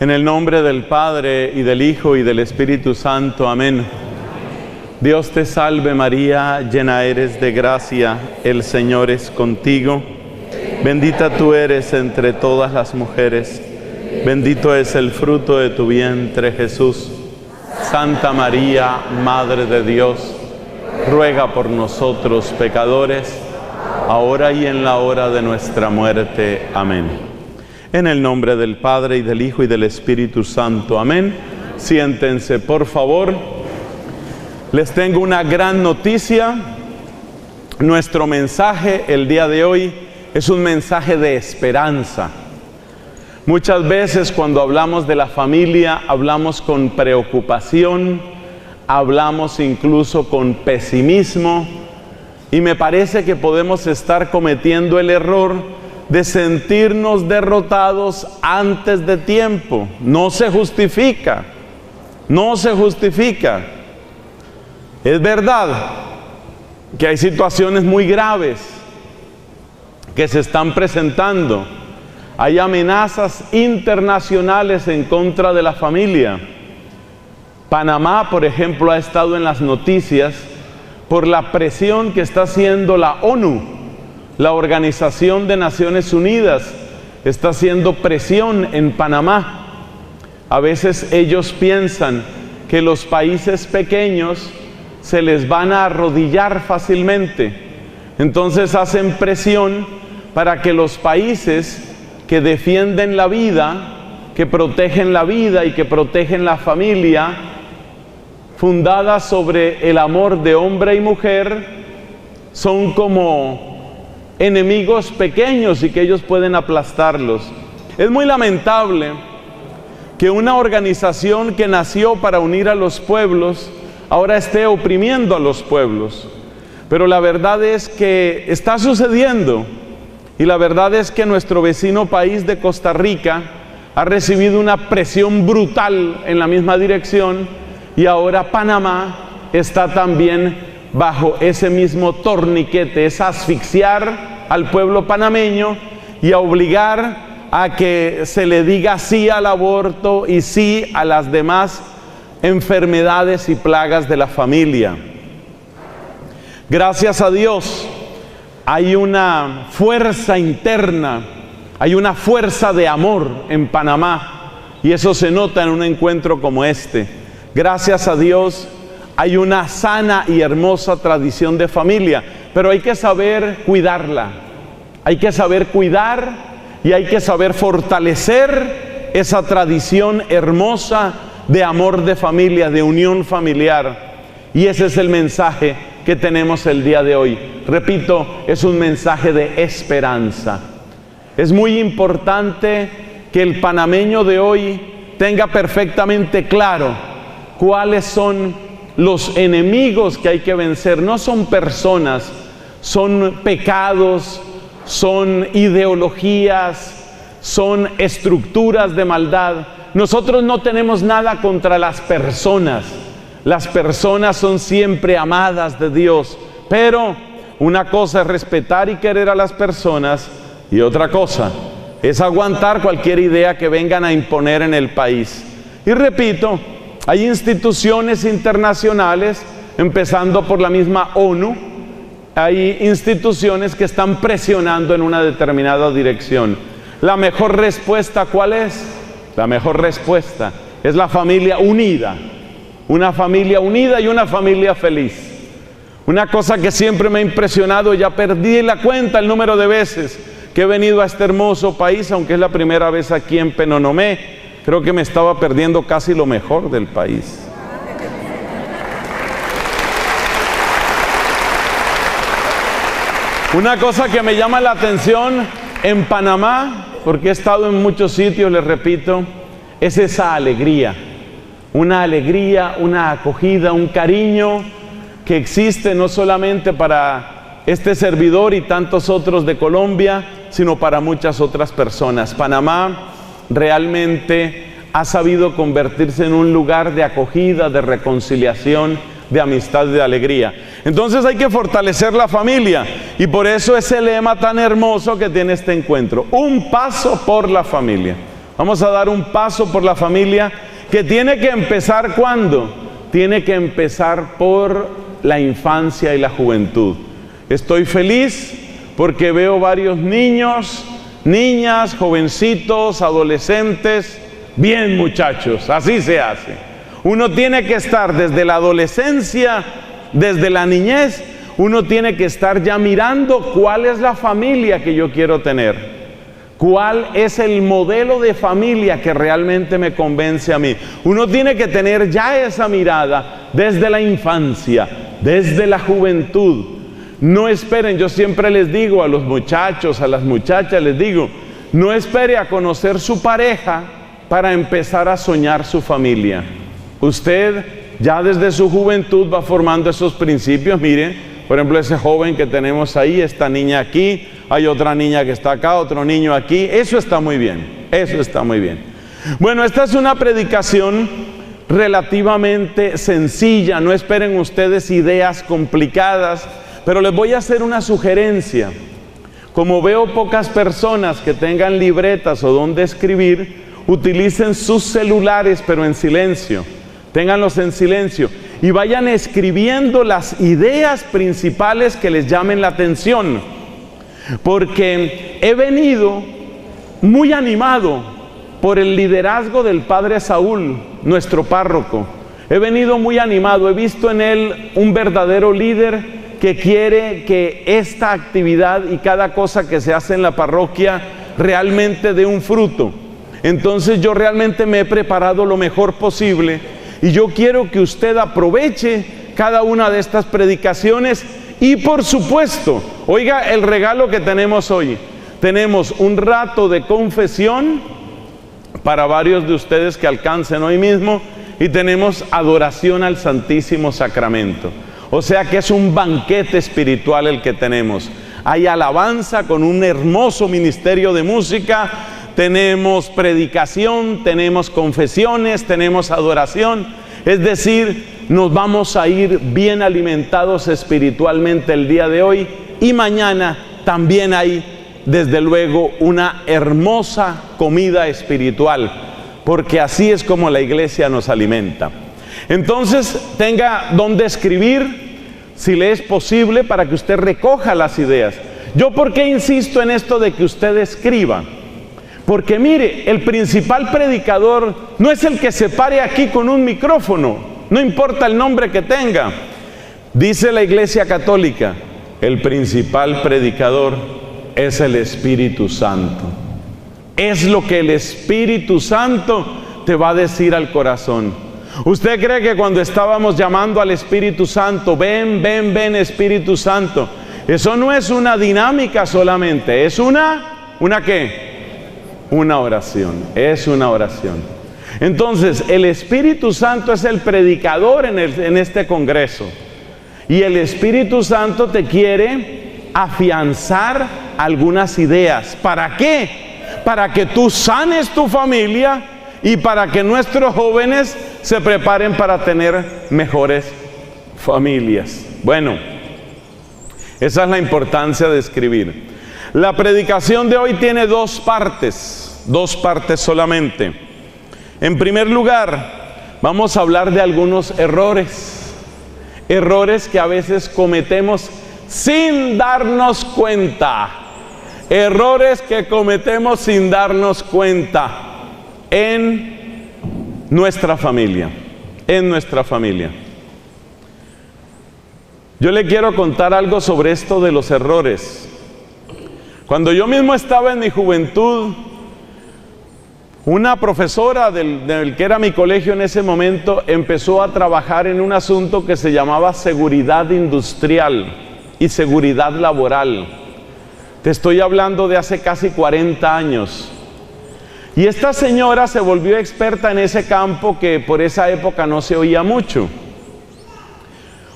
En el nombre del Padre, y del Hijo, y del Espíritu Santo. Amén. Dios te salve María, llena eres de gracia, el Señor es contigo. Bendita tú eres entre todas las mujeres, bendito es el fruto de tu vientre, Jesús. Santa María, Madre de Dios, ruega por nosotros pecadores, ahora y en la hora de nuestra muerte. Amén. En el nombre del Padre, y del Hijo, y del Espíritu Santo. Amén. Siéntense, por favor. Les tengo una gran noticia. Nuestro mensaje el día de hoy es un mensaje de esperanza. Muchas veces cuando hablamos de la familia, hablamos con preocupación, hablamos incluso con pesimismo, y me parece que podemos estar cometiendo el error de sentirnos derrotados antes de tiempo. No se justifica, no se justifica. Es verdad que hay situaciones muy graves que se están presentando. Hay amenazas internacionales en contra de la familia. Panamá, por ejemplo, ha estado en las noticias por la presión que está haciendo la ONU. La Organización de Naciones Unidas está haciendo presión en Panamá. A veces ellos piensan que los países pequeños se les van a arrodillar fácilmente. Entonces hacen presión para que los países que defienden la vida, que protegen la vida y que protegen la familia, fundada sobre el amor de hombre y mujer, son como enemigos pequeños y que ellos pueden aplastarlos. Es muy lamentable que una organización que nació para unir a los pueblos ahora esté oprimiendo a los pueblos. Pero la verdad es que está sucediendo, y la verdad es que nuestro vecino país de Costa Rica ha recibido una presión brutal en la misma dirección, y ahora Panamá está también bajo ese mismo torniquete. Es asfixiar al pueblo panameño y a obligar a que se le diga sí al aborto y sí a las demás enfermedades y plagas de la familia. Gracias a Dios hay una fuerza interna, hay una fuerza de amor en Panamá, y eso se nota en un encuentro como este. Gracias a Dios hay una sana y hermosa tradición de familia, pero hay que saber cuidarla, hay que saber cuidar y hay que saber fortalecer esa tradición hermosa de amor de familia, de unión familiar. Y ese es el mensaje que tenemos el día de hoy. Repito, es un mensaje de esperanza. Es muy importante que el panameño de hoy tenga perfectamente claro cuáles son los enemigos que hay que vencer. No son personas, son pecados, son ideologías, son estructuras de maldad. Nosotros no tenemos nada contra las personas. Las personas son siempre amadas de Dios, pero una cosa es respetar y querer a las personas, y otra cosa es aguantar cualquier idea que vengan a imponer en el país. Y repito, hay instituciones internacionales, empezando por la misma ONU, hay instituciones que están presionando en una determinada dirección. La mejor respuesta, ¿cuál es? La mejor respuesta es la familia unida. Una familia unida y una familia feliz. Una cosa que siempre me ha impresionado, ya perdí la cuenta el número de veces que he venido a este hermoso país, aunque es la primera vez aquí en Penonomé. Creo que me estaba perdiendo casi lo mejor del país. Una cosa que me llama la atención en Panamá, porque he estado en muchos sitios, les repito, es esa alegría. Una alegría, una acogida, un cariño que existe no solamente para este servidor y tantos otros de Colombia, sino para muchas otras personas. Panamá realmente ha sabido convertirse en un lugar de acogida, de reconciliación, de amistad y de alegría. Entonces hay que fortalecer la familia, y por eso es el lema tan hermoso que tiene este encuentro: un paso por la familia. Vamos a dar un paso por la familia que tiene que empezar ¿cuándo? Tiene que empezar por la infancia y la juventud. Estoy feliz porque veo varios niños, niñas, jovencitos, adolescentes. Bien, muchachos, así se hace. Uno tiene que estar desde la adolescencia, desde la niñez, uno tiene que estar ya mirando cuál es la familia que yo quiero tener. ¿Cuál es el modelo de familia que realmente me convence a mí? Uno tiene que tener ya esa mirada desde la infancia, desde la juventud. No esperen, yo siempre les digo a los muchachos, a las muchachas, les digo, no espere a conocer su pareja para empezar a soñar su familia. Usted ya desde su juventud va formando esos principios. Mire, por ejemplo, ese joven que tenemos ahí, esta niña aquí, hay otra niña que está acá, otro niño aquí. Eso está muy bien, eso está muy bien. Bueno, esta es una predicación relativamente sencilla. No esperen ustedes ideas complicadas, pero les voy a hacer una sugerencia. Como veo pocas personas que tengan libretas o donde escribir, utilicen sus celulares, pero en silencio. Ténganlos en silencio y vayan escribiendo las ideas principales que les llamen la atención. Porque he venido muy animado por el liderazgo del padre Saúl, nuestro párroco. He venido muy animado, he visto en él un verdadero líder que quiere que esta actividad y cada cosa que se hace en la parroquia realmente dé un fruto. Entonces yo realmente me he preparado lo mejor posible y yo quiero que usted aproveche cada una de estas predicaciones. Y por supuesto, oiga el regalo que tenemos hoy. Tenemos un rato de confesión para varios de ustedes que alcancen hoy mismo y tenemos adoración al Santísimo Sacramento. O sea que es un banquete espiritual el que tenemos. Hay alabanza con un hermoso ministerio de música, tenemos predicación, tenemos confesiones, tenemos adoración. Es decir, nos vamos a ir bien alimentados espiritualmente el día de hoy y mañana también hay, desde luego, una hermosa comida espiritual, porque así es como la iglesia nos alimenta. Entonces, tenga donde escribir, si le es posible, para que usted recoja las ideas. ¿Yo por qué insisto en esto de que usted escriba? Porque mire, el principal predicador no es el que se pare aquí con un micrófono, no importa el nombre que tenga. Dice la Iglesia Católica, el principal predicador es el Espíritu Santo. Es lo que el Espíritu Santo te va a decir al corazón. ¿Usted cree que cuando estábamos llamando al Espíritu Santo, ven, ven, ven Espíritu Santo, eso no es una dinámica solamente, es ¿una qué? Una oración, es una oración. Entonces, el Espíritu Santo es el predicador en este congreso. Y el Espíritu Santo te quiere afianzar algunas ideas. ¿Para qué? Para que tú sanes tu familia y para que nuestros jóvenes se preparen para tener mejores familias. Bueno, esa es la importancia de escribir. La predicación de hoy tiene dos partes solamente. En primer lugar, vamos a hablar de algunos errores que a veces cometemos sin darnos cuenta, errores que cometemos sin darnos cuenta en nuestra familia, Yo le quiero contar algo sobre esto de los errores. Cuando yo mismo estaba en mi juventud, una profesora del que era mi colegio en ese momento empezó a trabajar en un asunto que se llamaba seguridad industrial y seguridad laboral. Te estoy hablando de hace casi 40 años. Y esta señora se volvió experta en ese campo que por esa época no se oía mucho.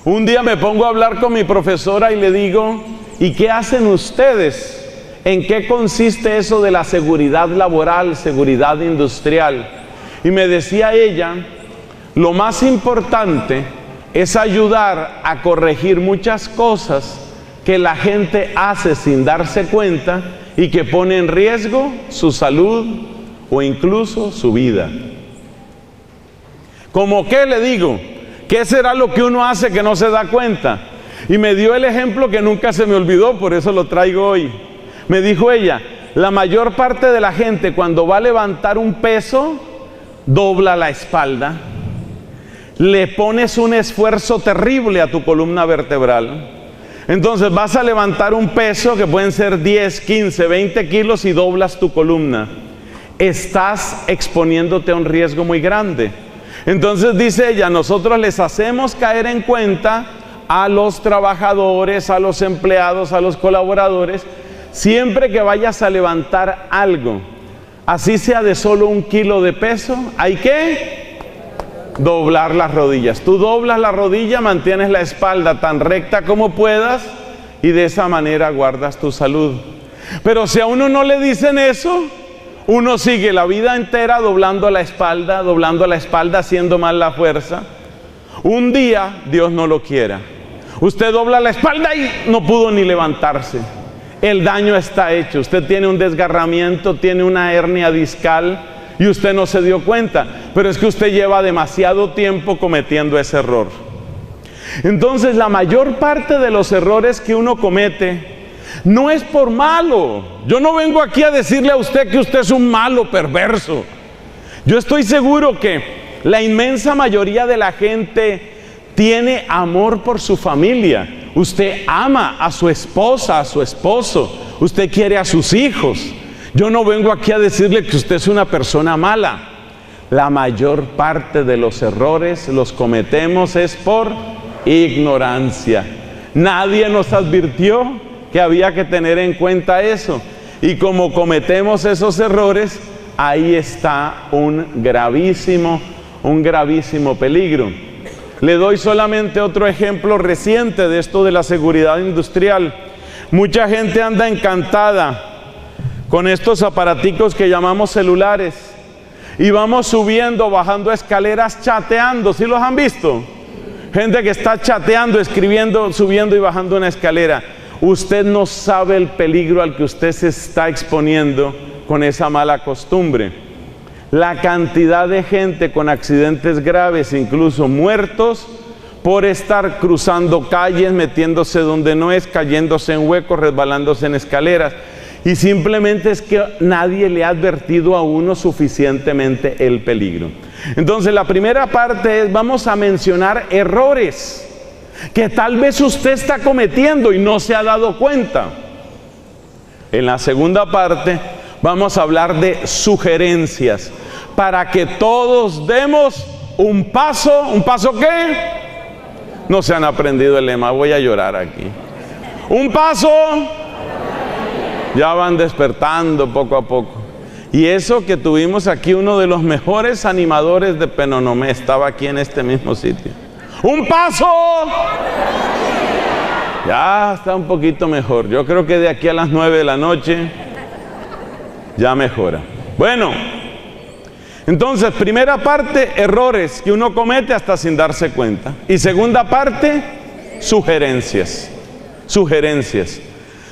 Un día me pongo a hablar con mi profesora y le digo, ¿y qué hacen ustedes? ¿En qué consiste eso de la seguridad laboral, seguridad industrial? Y me decía ella, lo más importante es ayudar a corregir muchas cosas que la gente hace sin darse cuenta y que pone en riesgo su salud o incluso su vida. ¿Cómo qué le digo? ¿Qué será lo que uno hace que no se da cuenta? Y me dio el ejemplo que nunca se me olvidó, por eso lo traigo hoy. Me dijo ella, la mayor parte de la gente cuando va a levantar un peso, dobla la espalda. Le pones un esfuerzo terrible a tu columna vertebral. Entonces vas a levantar un peso que pueden ser 10, 15, 20 kilos y doblas tu columna. Estás exponiéndote a un riesgo muy grande. Entonces dice ella, nosotros les hacemos caer en cuenta a los trabajadores, a los empleados, a los colaboradores, siempre que vayas a levantar algo, así sea de solo 1 kilo de peso, hay que doblar las rodillas. Tú doblas la rodilla, mantienes la espalda tan recta como puedas y de esa manera guardas tu salud. Pero si a uno no le dicen eso, uno sigue la vida entera doblando la espalda, haciendo mal la fuerza. Un día, Dios no lo quiera, usted dobla la espalda y no pudo ni levantarse. El daño está hecho. Usted tiene un desgarramiento, tiene una hernia discal y usted no se dio cuenta. Pero es que usted lleva demasiado tiempo cometiendo ese error. Entonces, la mayor parte de los errores que uno comete no es por malo. Yo no vengo aquí a decirle a usted que usted es un malo perverso. Yo estoy seguro que la inmensa mayoría de la gente tiene amor por su familia. Usted ama a su esposa, a su esposo. Usted quiere a sus hijos. Yo no vengo aquí a decirle que usted es una persona mala. La mayor parte de los errores los cometemos es por ignorancia. Nadie nos advirtió que había que tener en cuenta eso. Y como cometemos esos errores, ahí está un gravísimo peligro. Le doy solamente otro ejemplo reciente de esto de la seguridad industrial. Mucha gente anda encantada con estos aparaticos que llamamos celulares y vamos subiendo, bajando escaleras chateando. ¿Sí los han visto? Gente que está chateando, escribiendo, subiendo y bajando una escalera. Usted no sabe el peligro al que usted se está exponiendo con esa mala costumbre. La cantidad de gente con accidentes graves, incluso muertos, por estar cruzando calles, metiéndose donde no es, cayéndose en huecos, resbalándose en escaleras. Y simplemente es que nadie le ha advertido a uno suficientemente el peligro. Entonces, la primera parte es, vamos a mencionar errores que tal vez usted está cometiendo y no se ha dado cuenta. En la segunda parte vamos a hablar de sugerencias para que todos demos un paso. ¿Un paso qué? No se han aprendido el lema, voy a llorar aquí. Un paso. Ya van despertando poco a poco. Y eso que tuvimos aquí, uno de los mejores animadores de Penonomé, estaba aquí en este mismo sitio. ¡Un paso! Ya está un poquito mejor. Yo creo que de aquí a las 9 de la noche ya mejora. Bueno, entonces, primera parte, errores que uno comete hasta sin darse cuenta. Y segunda parte, sugerencias. Sugerencias.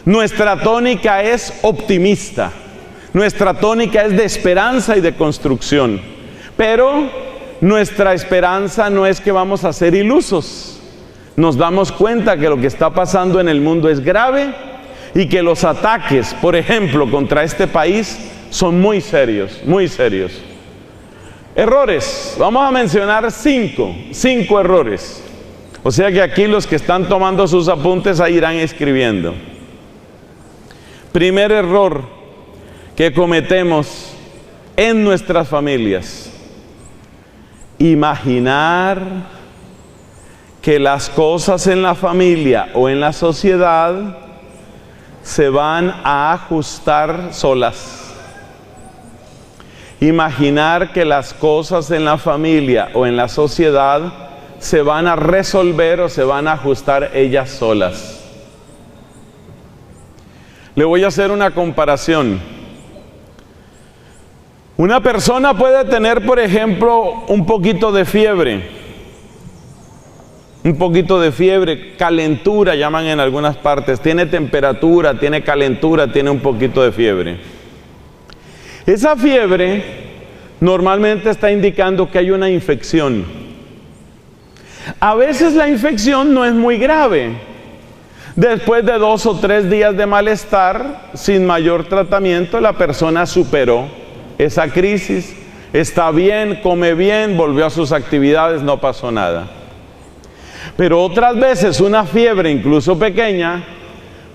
Nuestra tónica es optimista. Nuestra tónica es de esperanza y de construcción. Pero nuestra esperanza no es que vamos a ser ilusos. Nos damos cuenta que lo que está pasando en el mundo es grave y que los ataques, por ejemplo, contra este país son muy serios, muy serios. Errores, vamos a mencionar cinco errores. O sea que aquí los que están tomando sus apuntes ahí irán escribiendo. Primer error que cometemos en nuestras familias: imaginar que las cosas en la familia o en la sociedad se van a ajustar solas. Imaginar que las cosas en la familia o en la sociedad se van a resolver o se van a ajustar ellas solas. Le voy a hacer una comparación. Una persona puede tener, por ejemplo, un poquito de fiebre. Un poquito de fiebre, calentura llaman en algunas partes. Tiene temperatura, tiene calentura, tiene un poquito de fiebre. Esa fiebre normalmente está indicando que hay una infección. A veces la infección no es muy grave. Después de 2 o 3 días de malestar, sin mayor tratamiento, la persona superó esa crisis, está bien, come bien, volvió a sus actividades, no pasó nada. Pero otras veces una fiebre, incluso pequeña,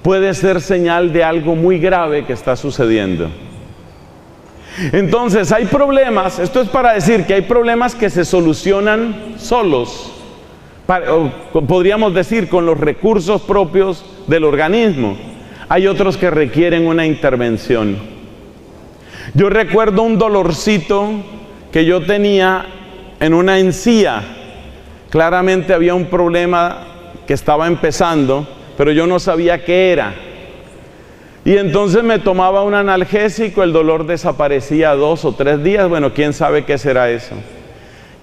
puede ser señal de algo muy grave que está sucediendo. Entonces hay problemas, esto es para decir que hay problemas que se solucionan solos, podríamos decir con los recursos propios del organismo. Hay otros que requieren una intervención. Yo recuerdo un dolorcito que yo tenía en una encía. Claramente había un problema que estaba empezando, pero yo no sabía qué era. Y entonces me tomaba un analgésico, el dolor desaparecía 2 o 3 días, bueno, quién sabe qué será eso.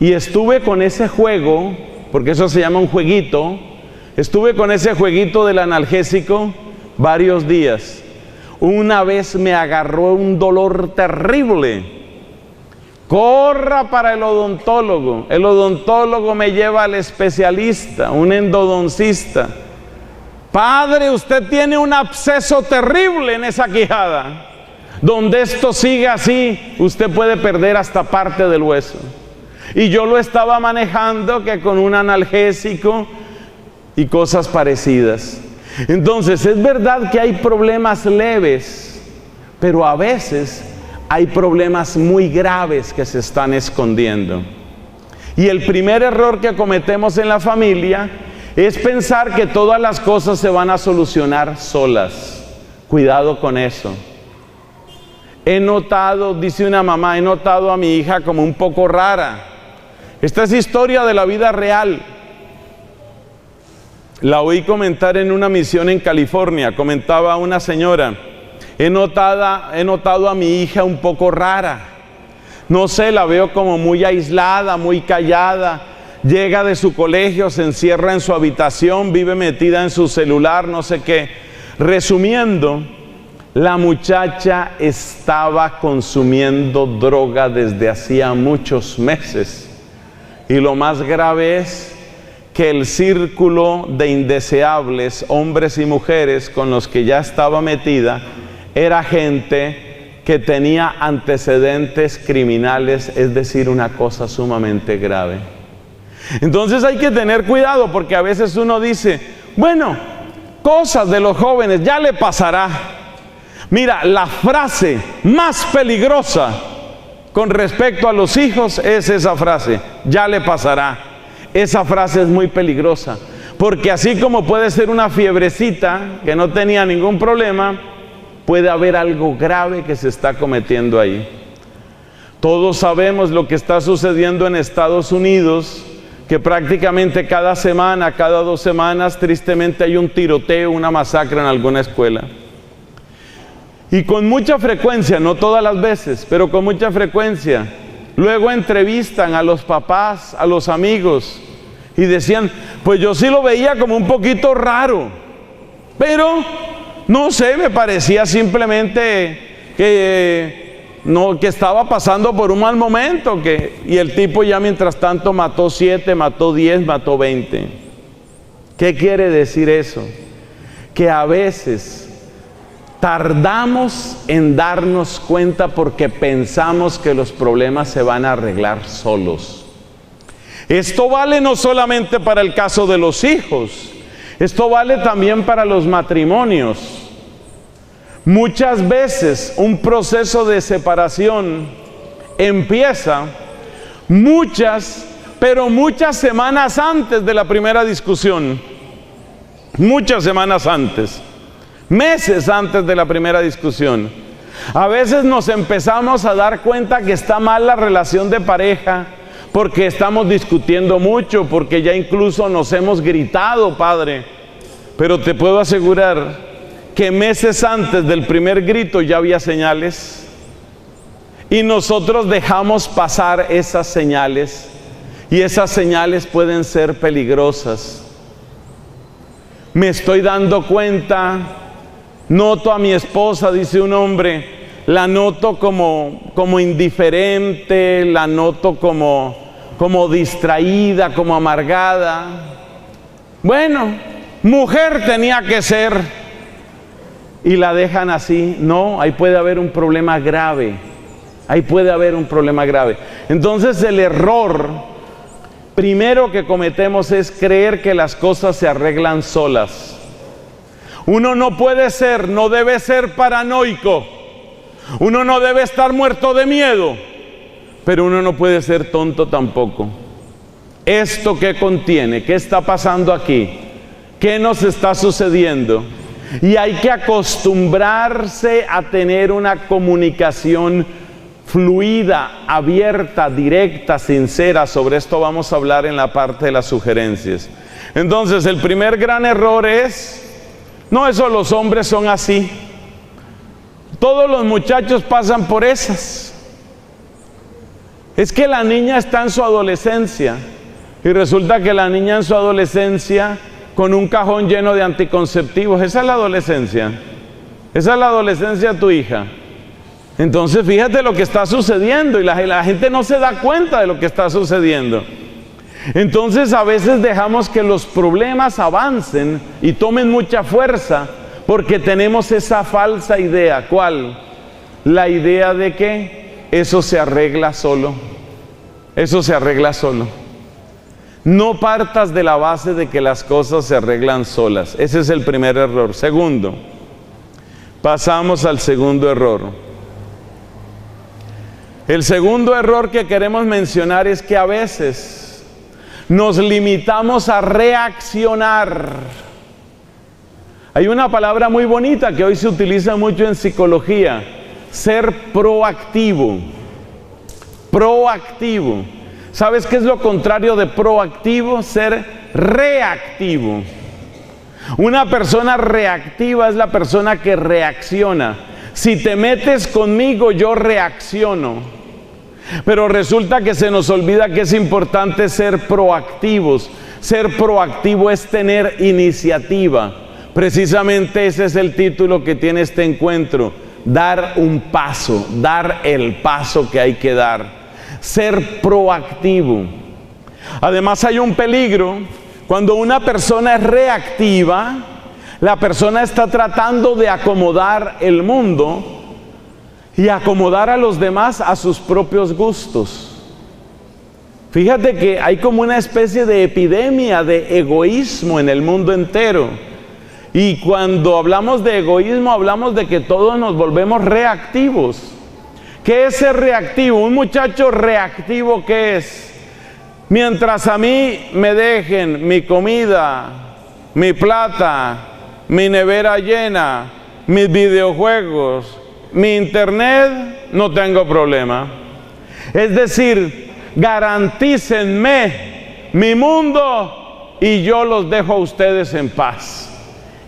Y estuve con ese juego, porque eso se llama un jueguito, estuve con ese jueguito del analgésico varios días. Una vez me agarró un dolor terrible. Corra para el odontólogo me lleva al especialista, un endodoncista. Padre, usted tiene un absceso terrible en esa quijada. Donde esto sigue así, usted puede perder hasta parte del hueso. Y yo lo estaba manejando que con un analgésico y cosas parecidas. Entonces, es verdad que hay problemas leves, pero a veces hay problemas muy graves que se están escondiendo. Y el primer error que cometemos en la familia es pensar que todas las cosas se van a solucionar solas. Cuidado con eso. He notado, dice una mamá, he notado a mi hija como un poco rara. Esta es historia de la vida real. La oí comentar en una misión en California. Comentaba una señora: he notado a mi hija un poco rara. No sé, la veo como muy aislada, muy callada. Llega de su colegio, se encierra en su habitación, vive metida en su celular, no sé qué. Resumiendo, la muchacha estaba consumiendo droga desde hacía muchos meses. Y lo más grave es que el círculo de indeseables, hombres y mujeres con los que ya estaba metida, era gente que tenía antecedentes criminales, es decir, una cosa sumamente grave. Entonces hay que tener cuidado, porque a veces uno dice, bueno, cosas de los jóvenes, ya le pasará. Mira, la frase más peligrosa con respecto a los hijos es esa frase, ya le pasará. Esa frase es muy peligrosa, porque así como puede ser una fiebrecita que no tenía ningún problema, puede haber algo grave que se está cometiendo ahí. Todos sabemos lo que está sucediendo en Estados Unidos, que prácticamente cada semana, cada 2 semanas, tristemente hay un tiroteo, una masacre en alguna escuela. Y con mucha frecuencia, no todas las veces, pero con mucha frecuencia, luego entrevistan a los papás, a los amigos, y decían, pues yo sí lo veía como un poquito raro, pero no sé, me parecía simplemente que estaba pasando por un mal momento, y el tipo ya mientras tanto mató 7, mató 10, mató 20. ¿Qué quiere decir eso? Que a veces tardamos en darnos cuenta porque pensamos que los problemas se van a arreglar solos. Esto vale no solamente para el caso de los hijos, esto vale también para los matrimonios. Muchas veces un proceso de separación empieza pero muchas semanas antes de la primera discusión. Muchas semanas antes. Meses antes de la primera discusión. A veces nos empezamos a dar cuenta que está mal la relación de pareja porque estamos discutiendo mucho, porque ya incluso nos hemos gritado, padre. Pero te puedo asegurar que meses antes del primer grito ya había señales. Y nosotros dejamos pasar esas señales. Y esas señales pueden ser peligrosas. Me estoy dando cuenta. Noto a mi esposa, dice un hombre, la noto como indiferente, la noto como distraída, como amargada. Bueno, mujer tenía que ser, y la dejan así. No, ahí puede haber un problema grave. Ahí puede haber un problema grave. Entonces el error primero que cometemos es creer que las cosas se arreglan solas. Uno no puede ser, no debe ser paranoico. Uno no debe estar muerto de miedo, pero uno no puede ser tonto tampoco. ¿Esto qué contiene? ¿Qué está pasando aquí? ¿Qué nos está sucediendo? Y hay que acostumbrarse a tener una comunicación fluida, abierta, directa, sincera. Sobre esto vamos a hablar en la parte de las sugerencias. Entonces, el primer gran error es, no, eso los hombres son así. Todos los muchachos pasan por esas. Es que la niña está en su adolescencia y resulta que la niña en su adolescencia con un cajón lleno de anticonceptivos. Esa es la adolescencia. Esa es la adolescencia de tu hija. Entonces fíjate lo que está sucediendo y la gente no se da cuenta de lo que está sucediendo. Entonces a veces dejamos que los problemas avancen y tomen mucha fuerza porque tenemos esa falsa idea. ¿Cuál? La idea de que eso se arregla solo. Eso se arregla solo. No partas de la base de que las cosas se arreglan solas. Ese es el primer error. Segundo, pasamos al segundo error. El segundo error que queremos mencionar es que a veces nos limitamos a reaccionar. Hay una palabra muy bonita que hoy se utiliza mucho en psicología: ser proactivo. Proactivo. ¿Sabes qué es lo contrario de proactivo? Ser reactivo. Una persona reactiva es la persona que reacciona. Si te metes conmigo, yo reacciono. Pero resulta que se nos olvida que es importante ser proactivos. Ser proactivo es tener iniciativa. Precisamente ese es el título que tiene este encuentro: dar un paso, dar el paso que hay que dar. Ser proactivo. Además hay un peligro cuando una persona es reactiva. La persona está tratando de acomodar el mundo y acomodar a los demás a sus propios gustos. Fíjate que hay como una especie de epidemia de egoísmo en el mundo entero. Y cuando hablamos de egoísmo, hablamos de que todos nos volvemos reactivos. ¿Qué es ser reactivo? Un muchacho reactivo, ¿qué es? Mientras a mí me dejen mi comida, mi plata, mi nevera llena, mis videojuegos, mi internet, no tengo problema. Es decir, garantícenme mi mundo y yo los dejo a ustedes en paz.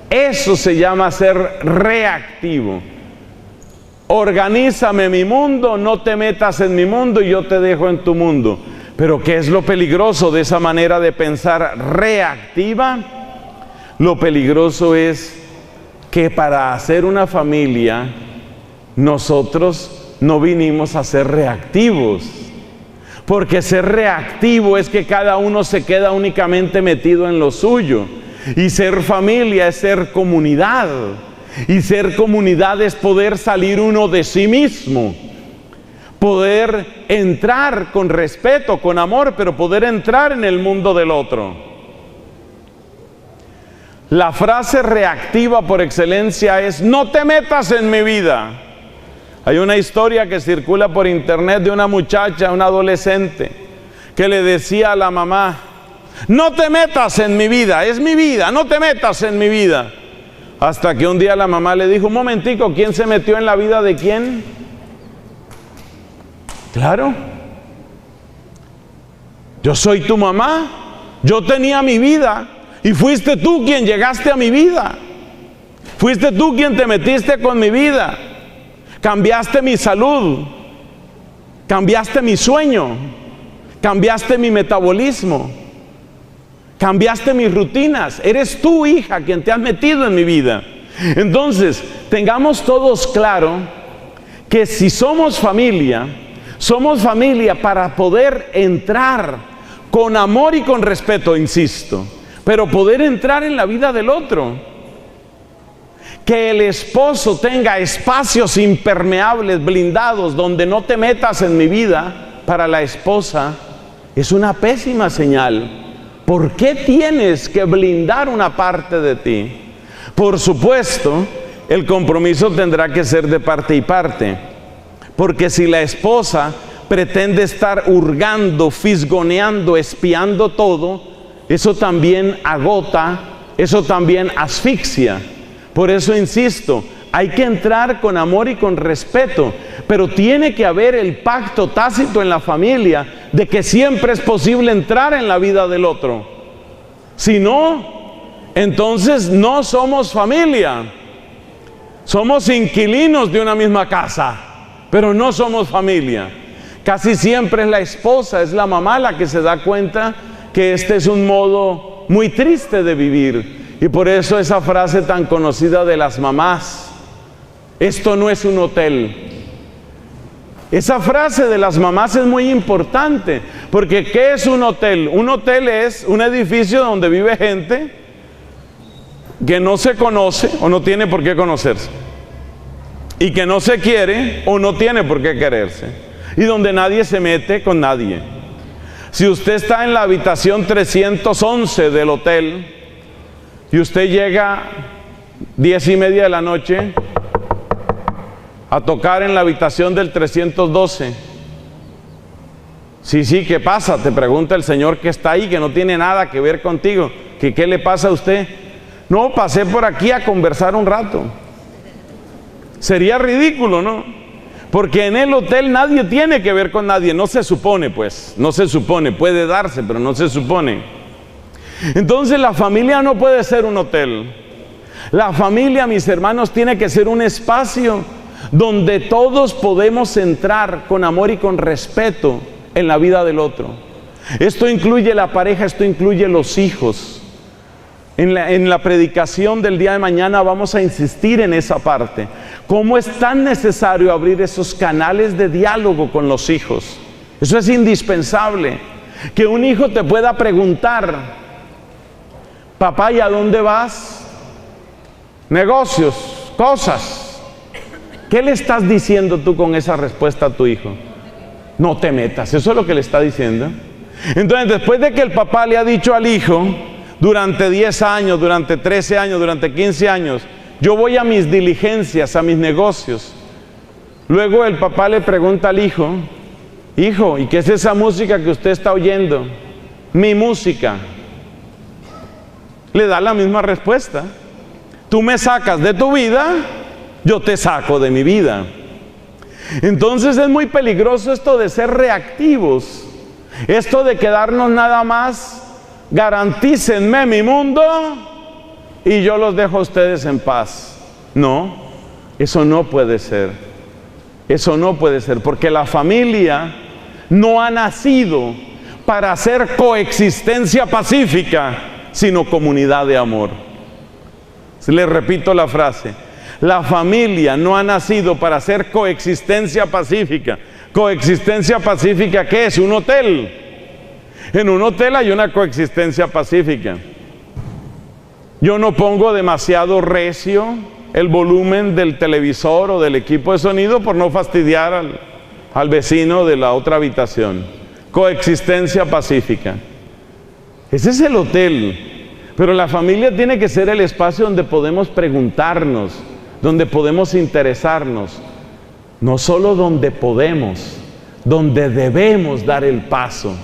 Eso se llama ser reactivo. Organízame mi mundo, no te metas en mi mundo y yo te dejo en tu mundo. Pero ¿qué es lo peligroso de esa manera de pensar reactiva? Lo peligroso es que para hacer una familia nosotros no vinimos a ser reactivos. Porque ser reactivo es que cada uno se queda únicamente metido en lo suyo. Y ser familia es ser comunidad. Y ser comunidad es poder salir uno de sí mismo. Poder entrar con respeto, con amor, pero poder entrar en el mundo del otro. La frase reactiva por excelencia es: no te metas en mi vida. Hay una historia que circula por internet de una muchacha, una adolescente, que le decía a la mamá: no te metas en mi vida, es mi vida, no te metas en mi vida. Hasta que un día la mamá le dijo: un momentico, ¿quién se metió en la vida de quién? Claro, yo soy tu mamá, yo tenía mi vida y fuiste tú quien llegaste a mi vida. Fuiste tú quien te metiste con mi vida. Cambiaste mi salud, cambiaste mi sueño, cambiaste mi metabolismo, cambiaste mis rutinas. Eres tú, hija, quien te has metido en mi vida. Entonces, tengamos todos claro que si somos familia para poder entrar con amor y con respeto, insisto, pero poder entrar en la vida del otro. Que el esposo tenga espacios impermeables, blindados, donde no te metas en mi vida, para la esposa es una pésima señal. ¿Por qué tienes que blindar una parte de ti? Por supuesto, el compromiso tendrá que ser de parte y parte, porque si la esposa pretende estar hurgando, fisgoneando, espiando todo, eso también agota, eso también asfixia. Por eso insisto, hay que entrar con amor y con respeto, pero tiene que haber el pacto tácito en la familia de que siempre es posible entrar en la vida del otro. Si no, entonces no somos familia. Somos inquilinos de una misma casa, pero no somos familia. Casi siempre es la esposa, es la mamá la que se da cuenta que este es un modo muy triste de vivir. Y por eso esa frase tan conocida de las mamás: esto no es un hotel. Esa frase de las mamás es muy importante, porque ¿qué es un hotel? Un hotel es un edificio donde vive gente que no se conoce o no tiene por qué conocerse, y que no se quiere o no tiene por qué quererse, y donde nadie se mete con nadie. Si usted está en la habitación 311 del hotel y usted llega 10:30 de la noche a tocar en la habitación del 312, sí, ¿qué pasa? Te pregunta el señor que está ahí, que no tiene nada que ver contigo, que ¿qué le pasa a usted? No, pasé por aquí a conversar un rato. Sería ridículo, ¿no? Porque en el hotel nadie tiene que ver con nadie, no se supone, pues, no se supone, puede darse, pero no se supone. Entonces la familia no puede ser un hotel. La familia, mis hermanos, tiene que ser un espacio donde todos podemos entrar con amor y con respeto en la vida del otro. Esto incluye la pareja, esto incluye los hijos. En la predicación del día de mañana vamos a insistir en esa parte. Cómo es tan necesario abrir esos canales de diálogo con los hijos. Eso es indispensable. Que un hijo te pueda preguntar: papá, ¿y a dónde vas? Negocios, cosas. ¿Qué le estás diciendo tú con esa respuesta a tu hijo? No te metas, eso es lo que le está diciendo. Entonces, después de que el papá le ha dicho al hijo, durante 10 años, durante 13 años, durante 15 años, yo voy a mis diligencias, a mis negocios. Luego el papá le pregunta al hijo: hijo, ¿y qué es esa música que usted está oyendo? Mi música. Le da la misma respuesta. Tú me sacas de tu vida, yo te saco de mi vida. Entonces es muy peligroso esto de ser reactivos, esto de quedarnos nada más: garantícenme mi mundo y yo los dejo a ustedes en paz. No, eso no puede ser. Eso no puede ser, porque la familia no ha nacido para hacer coexistencia pacífica, sino comunidad de amor. Les repito la frase: la familia no ha nacido para hacer coexistencia pacífica. ¿Coexistencia pacífica qué es? Un hotel. En un hotel hay una coexistencia pacífica. Yo no pongo demasiado recio el volumen del televisor o del equipo de sonido por no fastidiar al vecino de la otra habitación. Coexistencia pacífica. Ese es el hotel. Pero la familia tiene que ser el espacio donde podemos preguntarnos, donde podemos interesarnos. No solo donde podemos, donde debemos dar el paso.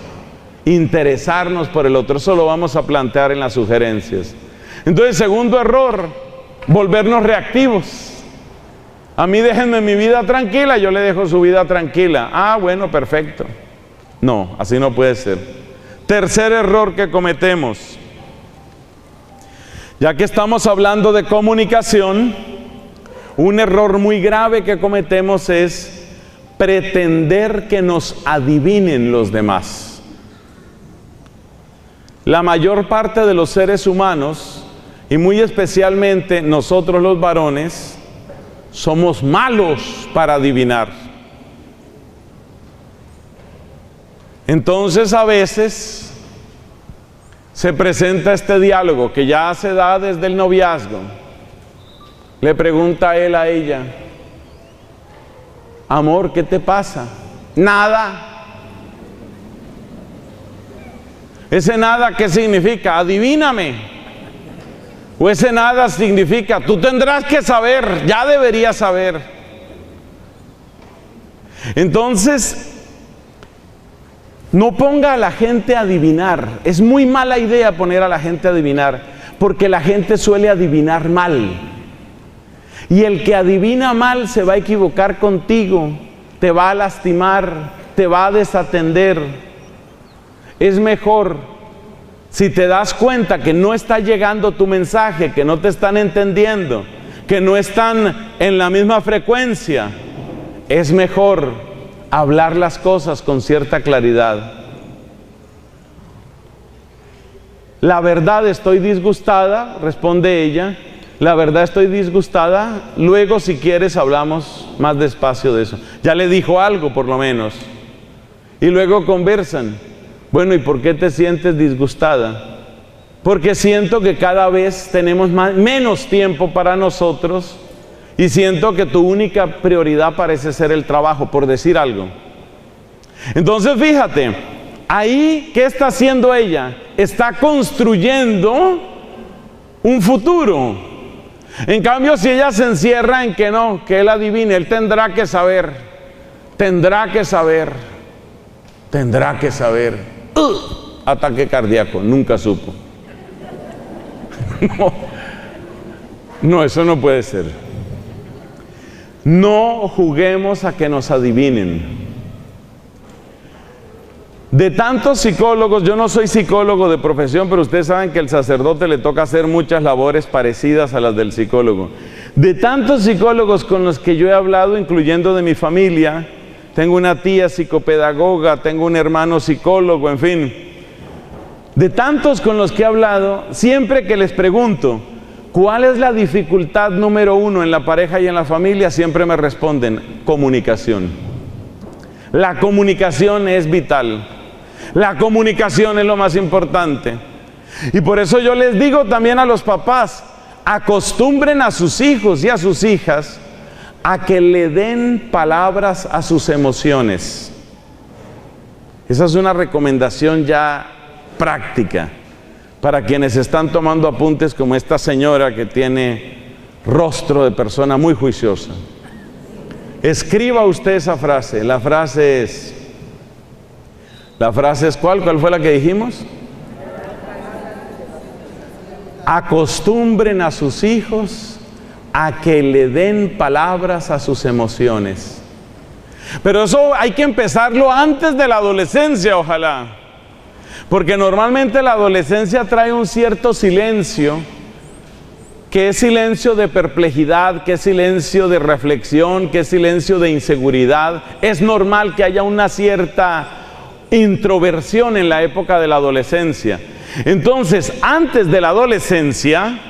Interesarnos por el otro. Eso lo vamos a plantear en las sugerencias. Entonces, segundo error: volvernos reactivos. A mí déjenme mi vida tranquila, yo le dejo su vida tranquila. Ah, bueno, perfecto. No, así no puede ser. Tercer error que cometemos. Ya que estamos hablando de comunicación, un error muy grave que cometemos es pretender que nos adivinen los demás. La mayor parte de los seres humanos, y muy especialmente nosotros los varones, somos malos para adivinar. Entonces a veces se presenta este diálogo que ya se da desde el noviazgo. Le pregunta él a ella: amor, ¿qué te pasa? Nada. Ese nada, ¿qué significa? Adivíname. O ese nada significa, tú tendrás que saber, ya deberías saber. Entonces, no ponga a la gente a adivinar. Es muy mala idea poner a la gente a adivinar, porque la gente suele adivinar mal. Y el que adivina mal se va a equivocar contigo, te va a lastimar, te va a desatender. Es mejor, si te das cuenta que no está llegando tu mensaje, que no te están entendiendo, que no están en la misma frecuencia, es mejor hablar las cosas con cierta claridad. La verdad, estoy disgustada, responde ella. La verdad, estoy disgustada. Luego, si quieres, hablamos más despacio de eso. Ya le dijo algo, por lo menos. Y luego conversan. Bueno, ¿y por qué te sientes disgustada? Porque siento que cada vez tenemos menos tiempo para nosotros y siento que tu única prioridad parece ser el trabajo, por decir algo. Entonces, fíjate, ahí, ¿qué está haciendo ella? Está construyendo un futuro. En cambio, si ella se encierra en que no, que él adivine, él tendrá que saber, tendrá que saber, tendrá que saber. Ataque cardíaco, nunca supo. No, eso no puede ser. No juguemos a que nos adivinen. De tantos psicólogos, yo no soy psicólogo de profesión, pero ustedes saben que al sacerdote le toca hacer muchas labores parecidas a las del psicólogo. De tantos psicólogos con los que yo he hablado, incluyendo de mi familia, tengo una tía psicopedagoga, tengo un hermano psicólogo, en fin. De tantos con los que he hablado, siempre que les pregunto, ¿cuál es la dificultad número uno en la pareja y en la familia? Siempre me responden, comunicación. La comunicación es vital. La comunicación es lo más importante. Y por eso yo les digo también a los papás, acostumbren a sus hijos y a sus hijas a que le den palabras a sus emociones. Esa es una recomendación ya práctica para quienes están tomando apuntes, como esta señora que tiene rostro de persona muy juiciosa. Escriba usted esa frase. La frase es ¿cuál? ¿Cuál fue la que dijimos? Acostumbren a sus hijos a que le den palabras a sus emociones. Pero eso hay que empezarlo antes de la adolescencia, ojalá. Porque normalmente la adolescencia trae un cierto silencio, que es silencio de perplejidad, que es silencio de reflexión, que es silencio de inseguridad. Es normal que haya una cierta introversión en la época de la adolescencia. Entonces, antes de la adolescencia,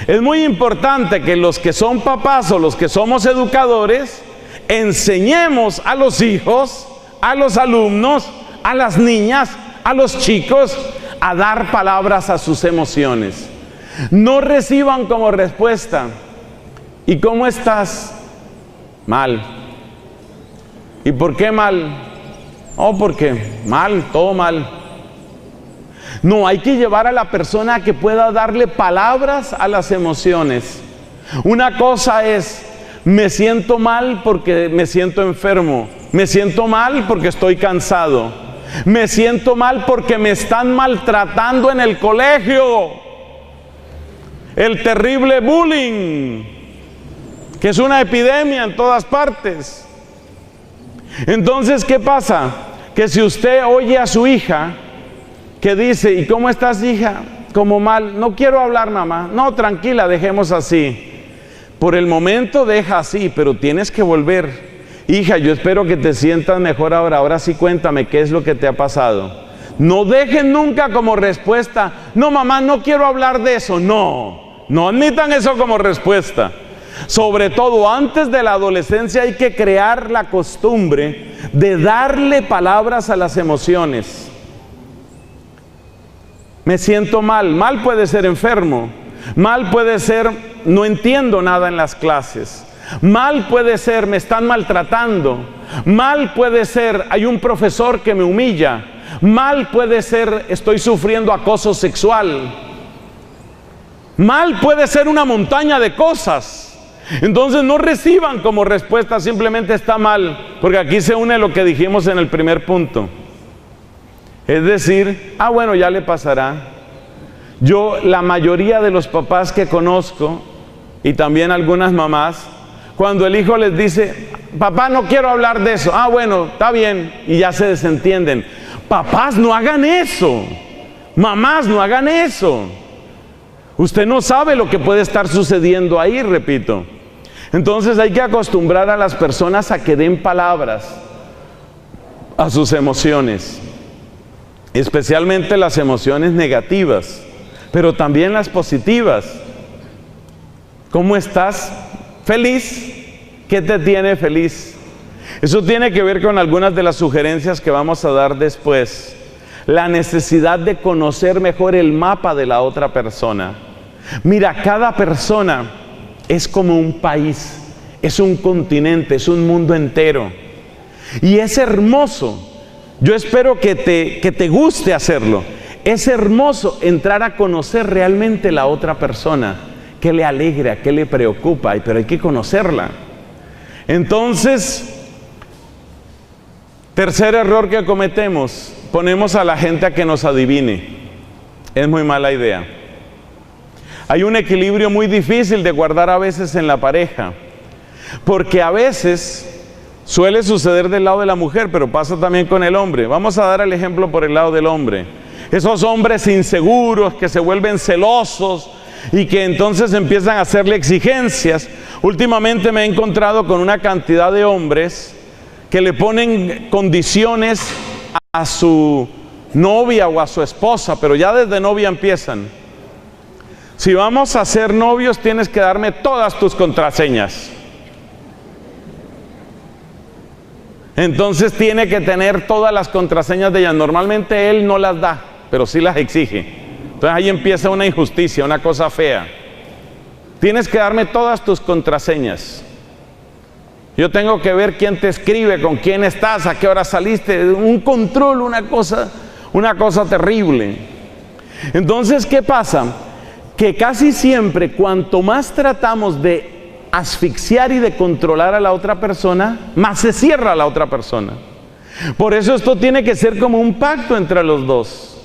es muy importante que los que son papás o los que somos educadores, enseñemos a los hijos, a los alumnos, a las niñas, a los chicos, a dar palabras a sus emociones. No reciban como respuesta, ¿y cómo estás? Mal. ¿Y por qué mal? Oh, porque mal, todo mal. No, hay que llevar a la persona a que pueda darle palabras a las emociones. Una cosa es, me siento mal porque me siento enfermo. Me siento mal porque estoy cansado. Me siento mal porque me están maltratando en el colegio. El terrible bullying, que es una epidemia en todas partes. Entonces, ¿qué pasa? Que si usted oye a su hija que dice, ¿y cómo estás, hija? Como mal. No quiero hablar, mamá. No, tranquila, dejemos así. Por el momento deja así, pero tienes que volver. Hija, yo espero que te sientas mejor ahora. Ahora sí cuéntame qué es lo que te ha pasado. No dejen nunca como respuesta, no, mamá, no quiero hablar de eso. No, no admitan eso como respuesta. Sobre todo antes de la adolescencia hay que crear la costumbre de darle palabras a las emociones. Me siento mal. Mal puede ser enfermo. Mal puede ser no entiendo nada en las clases. Mal puede ser me están maltratando. Mal puede ser hay un profesor que me humilla. Mal puede ser estoy sufriendo acoso sexual. Mal puede ser una montaña de cosas. Entonces no reciban como respuesta simplemente está mal, porque aquí se une lo que dijimos en el primer punto. Es decir, bueno, ya le pasará. Yo, la mayoría de los papás que conozco, y también algunas mamás, cuando el hijo les dice, papá, no quiero hablar de eso. Bueno, está bien, y ya se desentienden. Papás, no hagan eso. Mamás, no hagan eso. Usted no sabe lo que puede estar sucediendo ahí, repito. Entonces hay que acostumbrar a las personas a que den palabras a sus emociones, especialmente las emociones negativas, pero también las positivas. ¿Cómo estás? ¿Feliz? ¿Qué te tiene feliz? Eso tiene que ver con algunas de las sugerencias que vamos a dar después. La necesidad de conocer mejor el mapa de la otra persona. Mira, cada persona es como un país, es un continente, es un mundo entero. Y es hermoso. Yo espero que te guste hacerlo. Es hermoso entrar a conocer realmente la otra persona. ¿Qué le alegra? ¿Qué le preocupa? Pero hay que conocerla. Entonces, tercer error que cometemos, ponemos a la gente a que nos adivine. Es muy mala idea. Hay un equilibrio muy difícil de guardar a veces en la pareja, porque a veces suele suceder del lado de la mujer, pero pasa también con el hombre. Vamos a dar el ejemplo por el lado del hombre. Esos hombres inseguros que se vuelven celosos y que entonces empiezan a hacerle exigencias. Últimamente me he encontrado con una cantidad de hombres que le ponen condiciones a su novia o a su esposa, pero ya desde novia empiezan. Si vamos a ser novios, tienes que darme todas tus contraseñas. Entonces tiene que tener todas las contraseñas de ella. Normalmente él no las da, pero sí las exige. Entonces ahí empieza una injusticia, una cosa fea. Tienes que darme todas tus contraseñas. Yo tengo que ver quién te escribe, con quién estás, a qué hora saliste. Un control, una cosa terrible. Entonces, ¿qué pasa? Que casi siempre, cuanto más tratamos de asfixiar y de controlar a la otra persona, más se cierra a la otra persona. Por eso esto tiene que ser como un pacto entre los dos.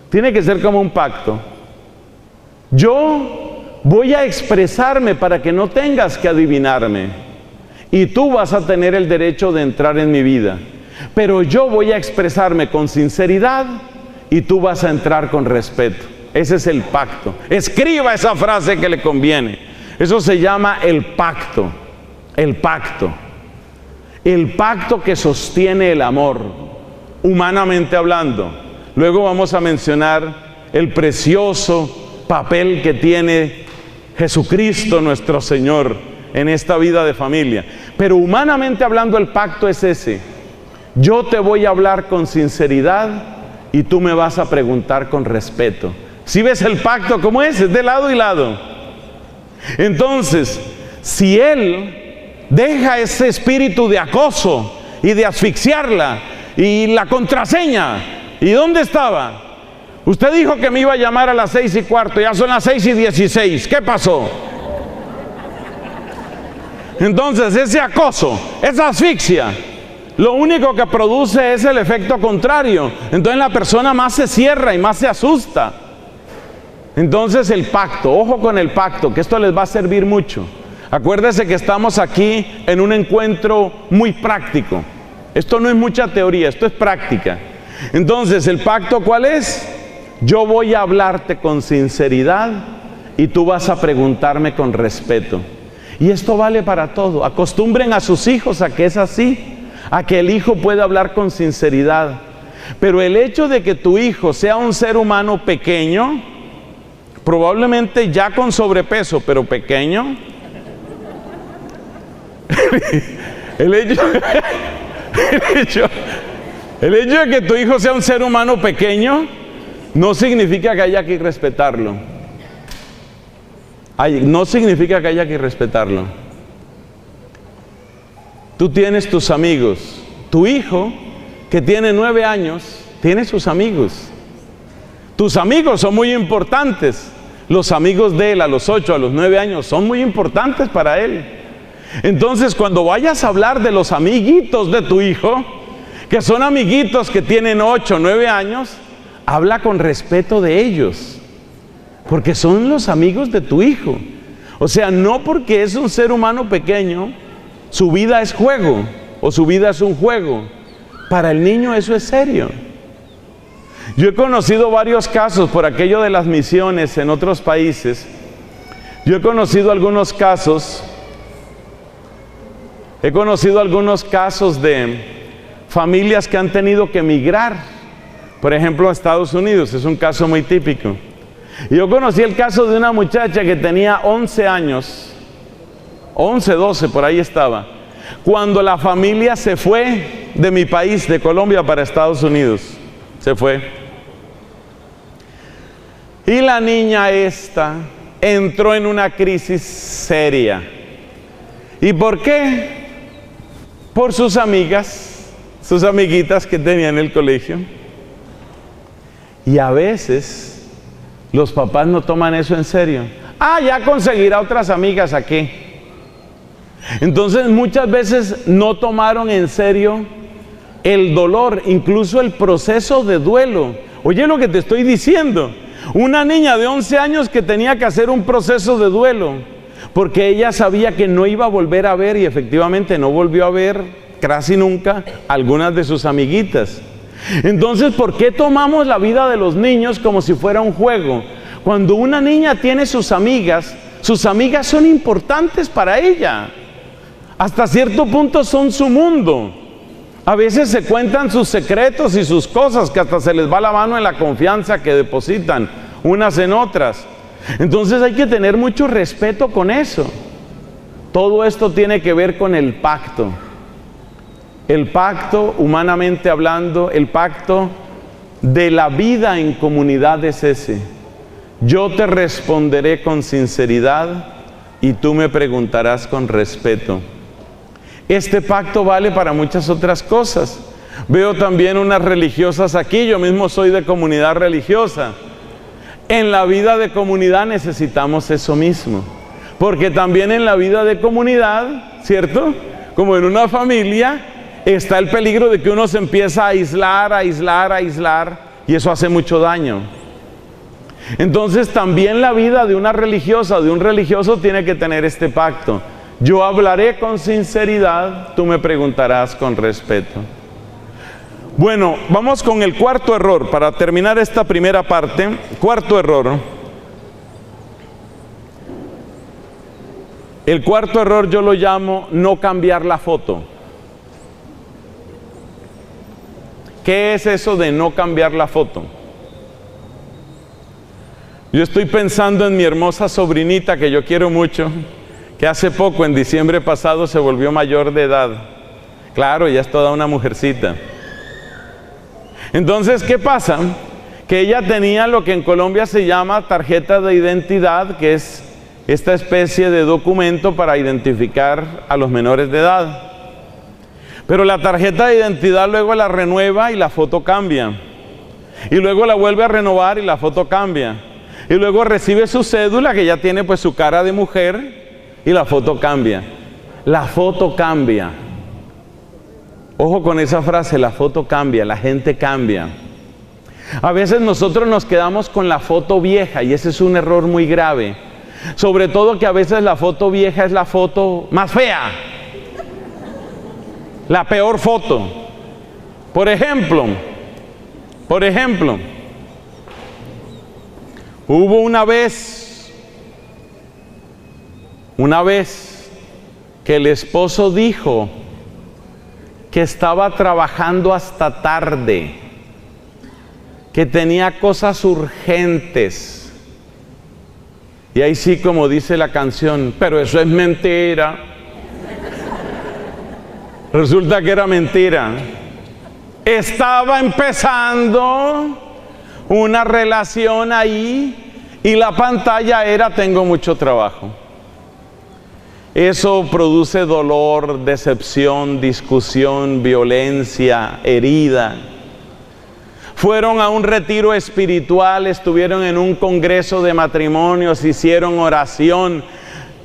Tiene que ser como un pacto. Yo voy a expresarme para que no tengas que adivinarme. Y tú vas a tener el derecho de entrar en mi vida. Pero yo voy a expresarme con sinceridad y tú vas a entrar con respeto. Ese es el pacto. Escriba esa frase que le conviene. Eso se llama el pacto. El pacto. El pacto que sostiene el amor, humanamente hablando. Luego vamos a mencionar el precioso papel que tiene Jesucristo nuestro Señor en esta vida de familia. Pero humanamente hablando, el pacto es ese. Yo te voy a hablar con sinceridad y tú me vas a preguntar con respeto. ¿Sí ves el pacto como es? Es de lado y lado. Entonces, si él deja ese espíritu de acoso y de asfixiarla y la contraseña, ¿y dónde estaba? Usted dijo que me iba a llamar a las 6:15, ya son las 6:16. ¿Qué pasó? Entonces, ese acoso, esa asfixia, lo único que produce es el efecto contrario. Entonces la persona más se cierra y más se asusta. Entonces el pacto, ojo con el pacto, que esto les va a servir mucho. Acuérdese que estamos aquí en un encuentro muy práctico. Esto no es mucha teoría, esto es práctica. Entonces, ¿el pacto cuál es? Yo voy a hablarte con sinceridad y tú vas a preguntarme con respeto. Y esto vale para todo. Acostumbren a sus hijos a que es así, a que el hijo pueda hablar con sinceridad. Pero el hecho de que tu hijo sea un ser humano pequeño, probablemente ya con sobrepeso, pero pequeño, el hecho de que tu hijo sea un ser humano pequeño no significa que haya que respetarlo. No significa que haya que respetarlo. Tú tienes tus amigos. Tu hijo, que tiene 9 años, tiene sus amigos. Tus amigos son muy importantes. Los amigos de él a los 8, a los 9 años son muy importantes para él. Entonces, cuando vayas a hablar de los amiguitos de tu hijo, que son amiguitos que tienen 8, 9 años, habla con respeto de ellos, porque son los amigos de tu hijo. O sea, no porque es un ser humano pequeño, su vida es juego, o su vida es un juego. Para el niño eso es serio. Yo he conocido varios casos por aquello de las misiones en otros países. Yo he conocido algunos casos de familias que han tenido que emigrar, por ejemplo, a Estados Unidos. Es un caso muy típico. Y yo conocí el caso de una muchacha que tenía 11 años, 11, 12, por ahí estaba, cuando la familia se fue de mi país, de Colombia, para Estados Unidos. Se fue. Y la niña esta entró en una crisis seria. ¿Y por qué? Por sus amigas, sus amiguitas que tenía en el colegio. Y a veces los papás no toman eso en serio. Ya conseguirá otras amigas aquí. Entonces muchas veces no tomaron en serio el dolor, incluso el proceso de duelo. Oye lo que te estoy diciendo. Una niña de 11 años que tenía que hacer un proceso de duelo, porque ella sabía que no iba a volver a ver, y efectivamente no volvió a ver casi nunca algunas de sus amiguitas. Entonces, ¿por qué tomamos la vida de los niños como si fuera un juego? Cuando una niña tiene sus amigas son importantes para ella. Hasta cierto punto son su mundo. A veces se cuentan sus secretos y sus cosas, que hasta se les va la mano en la confianza que depositan unas en otras. Entonces hay que tener mucho respeto con eso. Todo esto tiene que ver con el pacto. El pacto, humanamente hablando, el pacto de la vida en comunidad es ese. Yo te responderé con sinceridad y tú me preguntarás con respeto. Este pacto vale para muchas otras cosas. Veo también unas religiosas aquí, yo mismo soy de comunidad religiosa. En la vida de comunidad necesitamos eso mismo, porque también en la vida de comunidad, ¿cierto? Como en una familia, está el peligro de que uno se empieza a aislar, y eso hace mucho daño. Entonces también la vida de una religiosa, de un religioso, tiene que tener este pacto. Yo hablaré con sinceridad, tú me preguntarás con respeto. Bueno, vamos con el cuarto error, para terminar esta primera parte. Cuarto error. El cuarto error yo lo llamo no cambiar la foto. ¿Qué es eso de no cambiar la foto? Yo estoy pensando en mi hermosa sobrinita que yo quiero mucho, que hace poco, en diciembre pasado, se volvió mayor de edad. Claro, ya es toda una mujercita. Entonces, ¿qué pasa? Que ella tenía lo que en Colombia se llama tarjeta de identidad, que es esta especie de documento para identificar a los menores de edad. Pero la tarjeta de identidad luego la renueva y la foto cambia. Y luego la vuelve a renovar y la foto cambia. Y luego recibe su cédula, que ya tiene pues su cara de mujer, y la foto cambia. La foto cambia. Ojo con esa frase, la foto cambia, la gente cambia. A veces nosotros nos quedamos con la foto vieja, y ese es un error muy grave. Sobre todo que a veces la foto vieja es la foto más fea, la peor foto. Por ejemplo, hubo una vez que el esposo dijo que estaba trabajando hasta tarde, que tenía cosas urgentes. Y ahí sí, como dice la canción, pero eso es mentira. Resulta que era mentira. Estaba empezando una relación ahí y la pantalla era tengo mucho trabajo. Eso produce dolor, decepción, discusión, violencia, herida. Fueron a un retiro espiritual, estuvieron en un congreso de matrimonios, hicieron oración.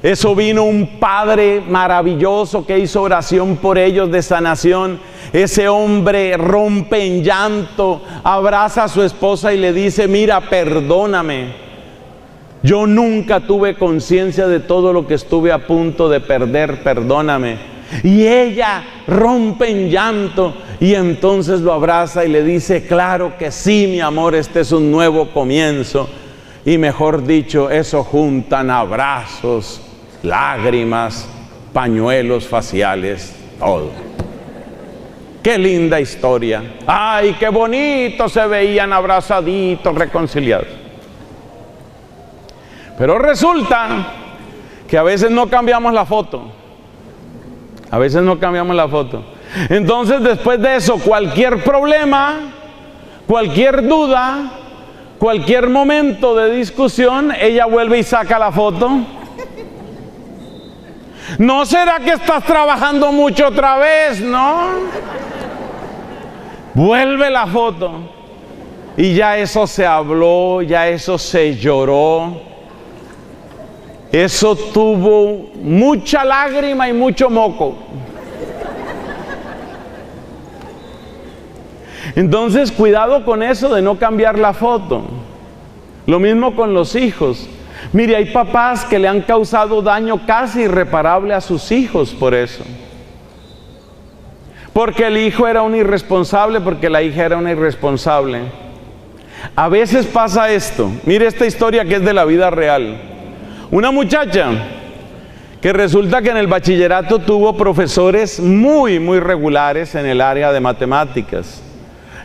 Eso vino un padre maravilloso que hizo oración por ellos de sanación. Ese hombre rompe en llanto, abraza a su esposa y le dice, mira, perdóname. Yo nunca tuve conciencia de todo lo que estuve a punto de perder, perdóname. Y ella rompe en llanto y entonces lo abraza y le dice, claro que sí, mi amor, este es un nuevo comienzo. Y mejor dicho, eso juntan abrazos, lágrimas, pañuelos faciales, todo. Qué linda historia. Ay, qué bonito se veían abrazaditos, reconciliados. Pero resulta que a veces no cambiamos la foto. A veces no cambiamos la foto. Entonces, después de eso, cualquier problema, cualquier duda, cualquier momento de discusión, ella vuelve y saca la foto. ¿No será que estás trabajando mucho otra vez? No. Vuelve la foto. Y ya eso se habló, ya eso se lloró. Eso tuvo mucha lágrima y mucho moco. Entonces, cuidado con eso de no cambiar la foto. Lo mismo con los hijos. Mire, hay papás que le han causado daño casi irreparable a sus hijos por eso. Porque el hijo era un irresponsable, porque la hija era una irresponsable. A veces pasa esto. Mire esta historia que es de la vida real. Una muchacha que resulta que en el bachillerato tuvo profesores muy regulares en el área de matemáticas.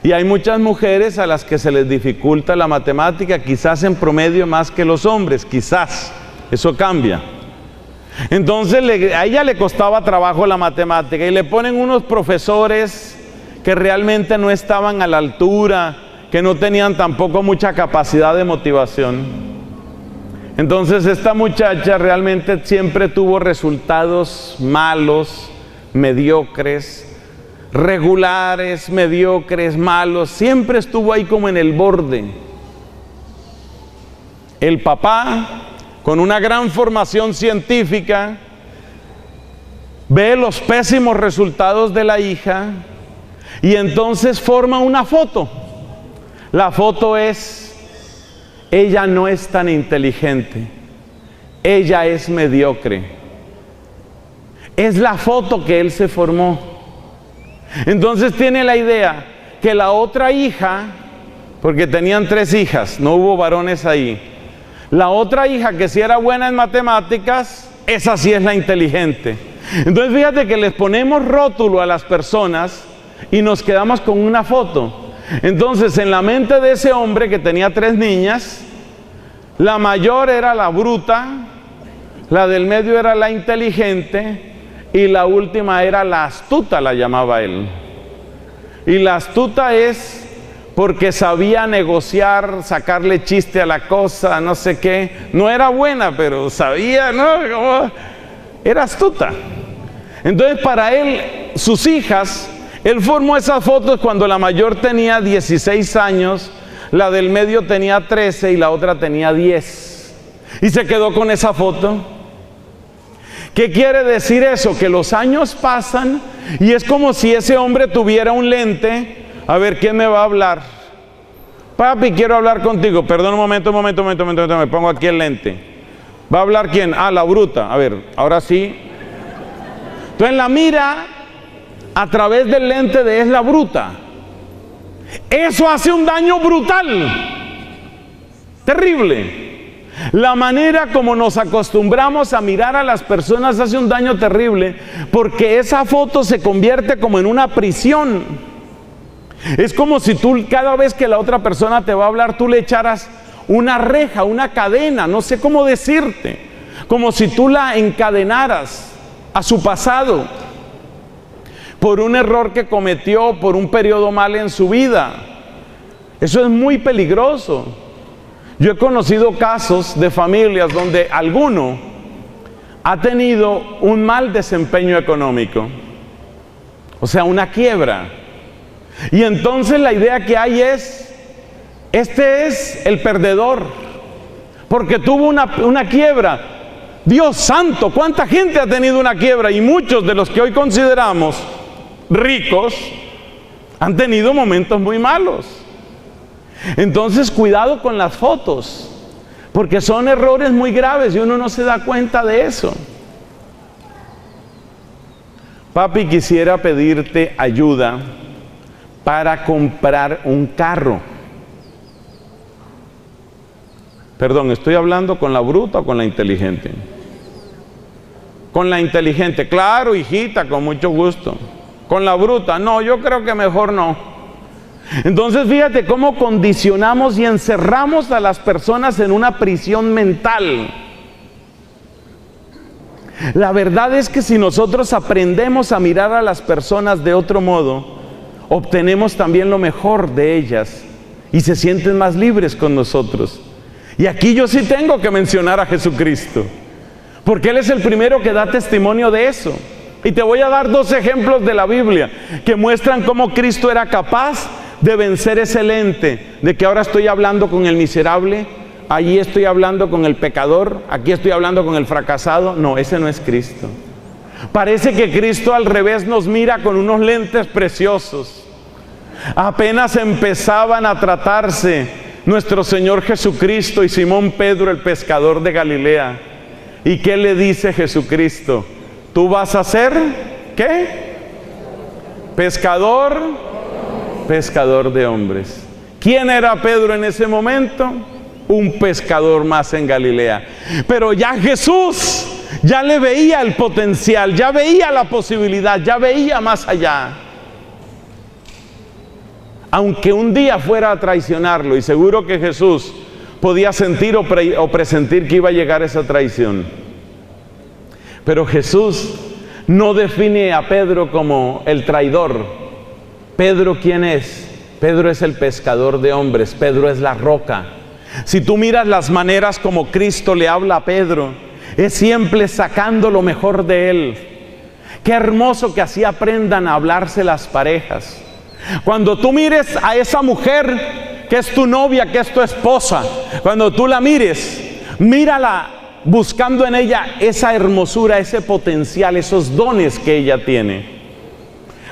Y hay muchas mujeres a las que se les dificulta la matemática, quizás en promedio más que los hombres, quizás, eso cambia. Entonces a ella le costaba trabajo la matemática y le ponen unos profesores que realmente no estaban a la altura, que no tenían tampoco mucha capacidad de motivación. Entonces esta muchacha realmente siempre tuvo resultados malos, mediocres, regulares, mediocres, malos, siempre estuvo ahí como en el borde. El papá, con una gran formación científica, ve los pésimos resultados de la hija y entonces forma una foto. La foto es, ella no es tan inteligente, ella es mediocre. Es la foto que él se formó. Entonces tiene la idea que la otra hija, porque tenían 3 hijas, no hubo varones ahí, la otra hija que sí era buena en matemáticas, esa sí es la inteligente. Entonces fíjate que les ponemos rótulo a las personas y nos quedamos con una foto. Entonces en la mente de ese hombre que tenía 3 niñas, la mayor era la bruta, la del medio era la inteligente y la última era la astuta, la llamaba él. Y la astuta es porque sabía negociar, sacarle chiste a la cosa, no sé qué. No era buena, pero sabía, ¿no? Era astuta. Entonces para él, sus hijas, él formó esas fotos cuando la mayor tenía 16 años, la del medio tenía 13 y la otra tenía 10. Y se quedó con esa foto. ¿Qué quiere decir eso? Que los años pasan y es como si ese hombre tuviera un lente. A ver, ¿quién me va a hablar? Papi, quiero hablar contigo. Perdón, un momento, me pongo aquí el lente. ¿Va a hablar quién? Ah, la bruta. A ver, ahora sí. Entonces la mira a través del lente de es la bruta. Eso hace un daño brutal, terrible. La manera como nos acostumbramos a mirar a las personas hace un daño terrible, porque esa foto se convierte como en una prisión. Es como si tú cada vez que la otra persona te va a hablar, tú le echaras una reja, una cadena, no sé cómo decirte, como si tú la encadenaras a su pasado. por un error que cometió, por un periodo mal en su vida. Eso es muy peligroso. Yo he conocido casos de familias donde alguno ha tenido un mal desempeño económico, o sea, una quiebra. Y entonces la idea que hay es, este es el perdedor, porque tuvo una quiebra. Dios santo, ¿cuánta gente ha tenido una quiebra? Y muchos de los que hoy consideramos ricos han tenido momentos muy malos. Entonces, cuidado con las fotos, porque son errores muy graves y uno no se da cuenta de eso. Papi, quisiera pedirte ayuda para comprar un carro. Perdón, ¿estoy hablando con la bruta o con la inteligente? Con la inteligente. Claro, hijita, con mucho gusto. Con la bruta, no, yo creo que mejor no. Entonces fíjate cómo condicionamos y encerramos a las personas en una prisión mental. La verdad es que si nosotros aprendemos a mirar a las personas de otro modo, obtenemos también lo mejor de ellas y se sienten más libres con nosotros. Y aquí yo sí tengo que mencionar a Jesucristo, porque Él es el primero que da testimonio de eso. Y te voy a dar dos ejemplos de la Biblia que muestran cómo Cristo era capaz de vencer ese lente, de que ahora estoy hablando con el miserable, allí estoy hablando con el pecador, aquí estoy hablando con el fracasado. No, ese no es Cristo. Parece que Cristo al revés nos mira con unos lentes preciosos. Apenas empezaban a tratarse nuestro Señor Jesucristo y Simón Pedro, el pescador de Galilea. ¿Y qué le dice Jesucristo? ¿Tú vas a ser qué? Pescador de hombres. ¿Quién era Pedro en ese momento? Un pescador más en Galilea. Pero ya Jesús ya le veía el potencial, ya veía la posibilidad, ya veía más allá. Aunque un día fuera a traicionarlo, y seguro que Jesús podía sentir o presentir que iba a llegar esa traición. Pero Jesús no define a Pedro como el traidor. Pedro, ¿quién es? Pedro es el pescador de hombres, Pedro es la roca. Si tú miras las maneras como Cristo le habla a Pedro, es siempre sacando lo mejor de él. Qué hermoso que así aprendan a hablarse las parejas. Cuando tú mires a esa mujer que es tu novia, que es tu esposa, cuando tú la mires, mírala buscando en ella esa hermosura, ese potencial, esos dones que ella tiene.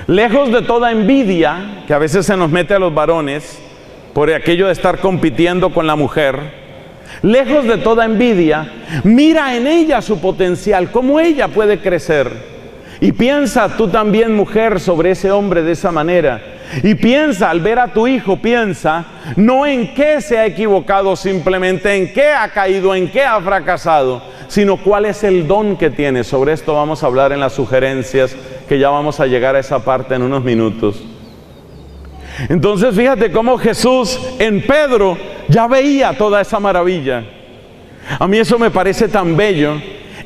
Lejos de toda envidia, que a veces se nos mete a los varones, por aquello de estar compitiendo con la mujer, lejos de toda envidia, mira en ella su potencial, cómo ella puede crecer. Y piensa tú también, mujer, sobre ese hombre de esa manera. Y piensa, al ver a tu hijo, piensa no en qué se ha equivocado simplemente, en qué ha caído, en qué ha fracasado, sino cuál es el don que tiene. Sobre esto vamos a hablar en las sugerencias, que ya vamos a llegar a esa parte en unos minutos. Entonces fíjate cómo Jesús en Pedro ya veía toda esa maravilla. A mí eso me parece tan bello,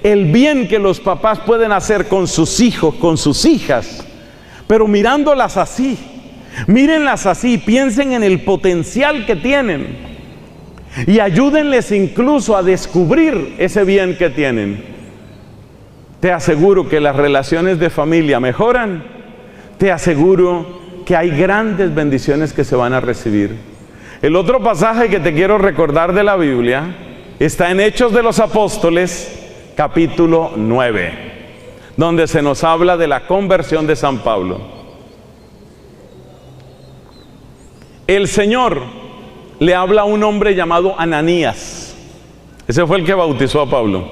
el bien que los papás pueden hacer con sus hijos, con sus hijas, pero mirándolas así, mírenlas así, piensen en el potencial que tienen y ayúdenles incluso a descubrir ese bien que tienen. Te aseguro que las relaciones de familia mejoran, te aseguro que hay grandes bendiciones que se van a recibir. El otro pasaje que te quiero recordar de la Biblia está en Hechos de los Apóstoles, capítulo 9, donde se nos habla de la conversión de San Pablo. El Señor le habla a un hombre llamado Ananías. Ese fue el que bautizó a Pablo.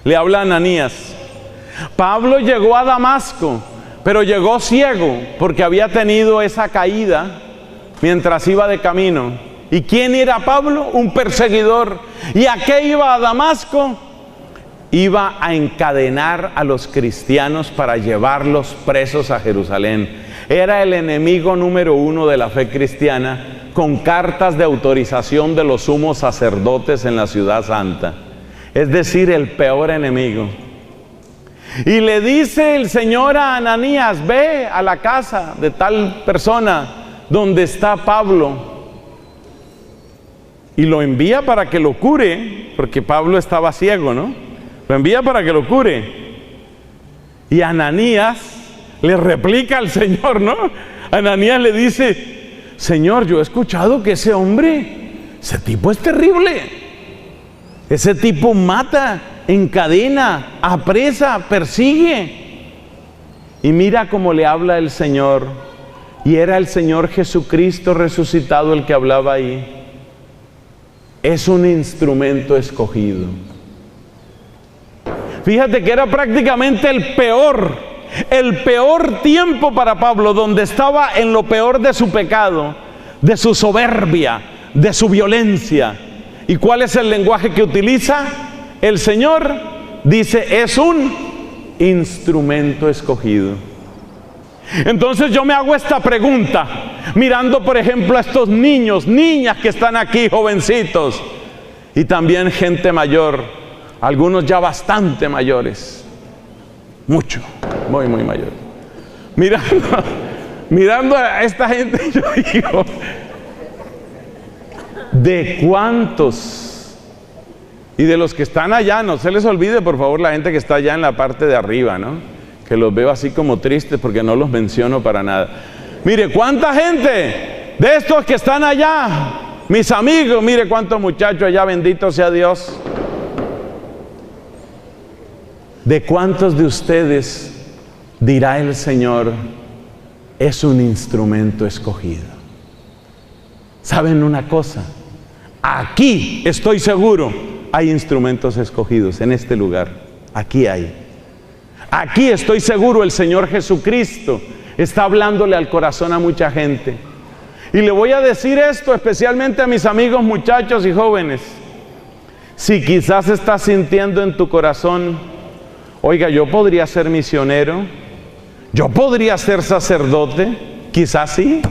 Le habla a Ananías. Pablo llegó a Damasco, pero llegó ciego porque había tenido esa caída mientras iba de camino. ¿Y quién era Pablo? Un perseguidor. ¿Y a qué iba a Damasco? Iba a encadenar a los cristianos para llevarlos presos a Jerusalén. Era el enemigo número uno de la fe cristiana, con cartas de autorización de los sumos sacerdotes en la ciudad santa. Es decir, el peor enemigo. Y le dice el Señor a Ananías: ve a la casa de tal persona donde está Pablo. Y lo envía para que lo cure, porque Pablo estaba ciego, ¿no? Lo envía para que lo cure. Y Ananías le replica al Señor, ¿no? Ananías le dice: Señor, yo he escuchado que ese hombre, ese tipo es terrible. Ese tipo mata, encadena, apresa, persigue. Y mira cómo le habla el Señor. Y era el Señor Jesucristo resucitado el que hablaba ahí. Es un instrumento escogido. Fíjate que era prácticamente el peor tiempo para Pablo, donde estaba en lo peor de su pecado, de su soberbia, de su violencia. ¿Y cuál es el lenguaje que utiliza? El Señor dice: es un instrumento escogido. Entonces yo me hago esta pregunta, mirando por ejemplo a estos niños, niñas que están aquí, jovencitos, y también gente mayor, algunos ya bastante mayores, mucho, muy mayores. Mirando a esta gente, yo digo: ¿de cuántos? Y de los que están allá, no se les olvide por favor la gente que está allá en la parte de arriba, ¿no? Que los veo así como tristes porque no los menciono para nada. Mire, cuánta gente de estos que están allá, mis amigos, mire cuántos muchachos allá, bendito sea Dios. ¿De cuántos de ustedes dirá el Señor: es un instrumento escogido? ¿Saben una cosa? Aquí estoy seguro hay instrumentos escogidos en este lugar. Aquí hay. Aquí estoy seguro el Señor Jesucristo está hablándole al corazón a mucha gente. Y le voy a decir esto especialmente a mis amigos muchachos y jóvenes. Si quizás estás sintiendo en tu corazón: oiga, yo podría ser misionero, yo podría ser sacerdote, quizás sí.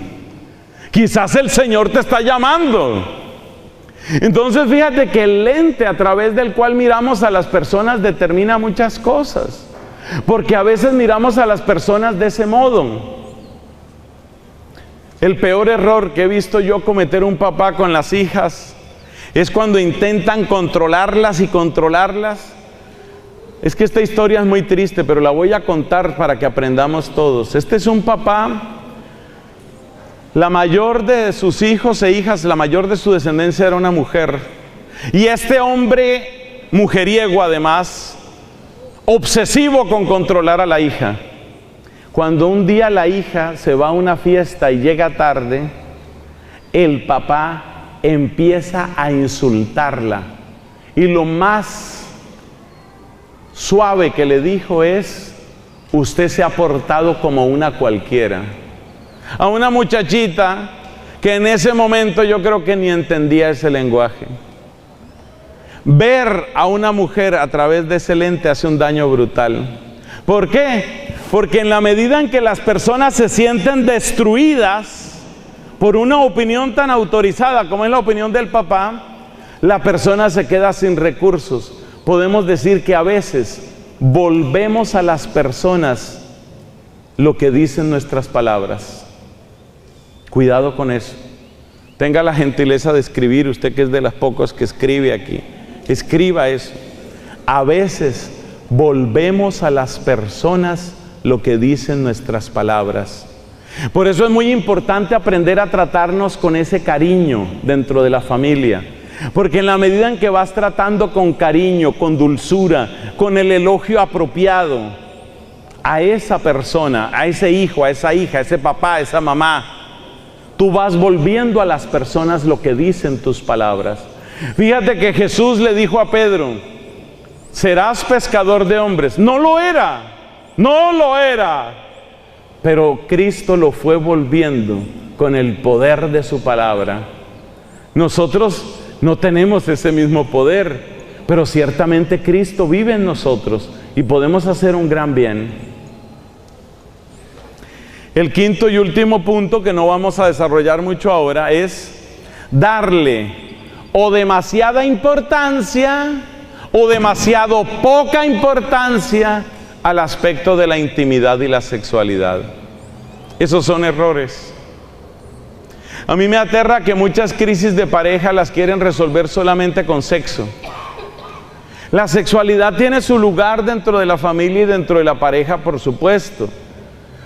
Quizás el Señor te está llamando. Entonces fíjate que el lente a través del cual miramos a las personas determina muchas cosas. Porque a veces miramos a las personas de ese modo. El peor error que he visto yo cometer un papá con las hijas es cuando intentan controlarlas. Es que esta historia es muy triste, pero la voy a contar para que aprendamos todos. Este es un papá, la mayor de sus hijos e hijas, la mayor de su descendencia era una mujer. Y este hombre, mujeriego además, obsesivo con controlar a la hija. Cuando un día la hija se va a una fiesta y llega tarde, el papá empieza a insultarla. Y lo más suave que le dijo es: usted se ha portado como una cualquiera. A una muchachita que en ese momento yo creo que ni entendía ese lenguaje. Ver a una mujer a través de ese lente hace un daño brutal. ¿Por qué? Porque en la medida en que las personas se sienten destruidas por una opinión tan autorizada como es la opinión del papá, la persona se queda sin recursos. Podemos decir que a veces volvemos a las personas lo que dicen nuestras palabras. Cuidado con eso. Tenga la gentileza de escribir, usted que es de las pocos que escribe aquí. Escriba eso. A veces volvemos a las personas lo que dicen nuestras palabras. Por eso es muy importante aprender a tratarnos con ese cariño dentro de la familia. Porque en la medida en que vas tratando con cariño, con dulzura, con el elogio apropiado a esa persona, a ese hijo, a esa hija, a ese papá, a esa mamá, tú vas volviendo a las personas lo que dicen tus palabras. Fíjate que Jesús le dijo a Pedro: serás pescador de hombres. No lo era, pero Cristo lo fue volviendo con el poder de su palabra. Nosotros no tenemos ese mismo poder, pero ciertamente Cristo vive en nosotros y podemos hacer un gran bien. El quinto y último punto, que no vamos a desarrollar mucho ahora, es darle o demasiada importancia o demasiado poca importancia al aspecto de la intimidad y la sexualidad. Esos son errores. A mí me aterra que muchas crisis de pareja las quieren resolver solamente con sexo. La sexualidad tiene su lugar dentro de la familia y dentro de la pareja, por supuesto.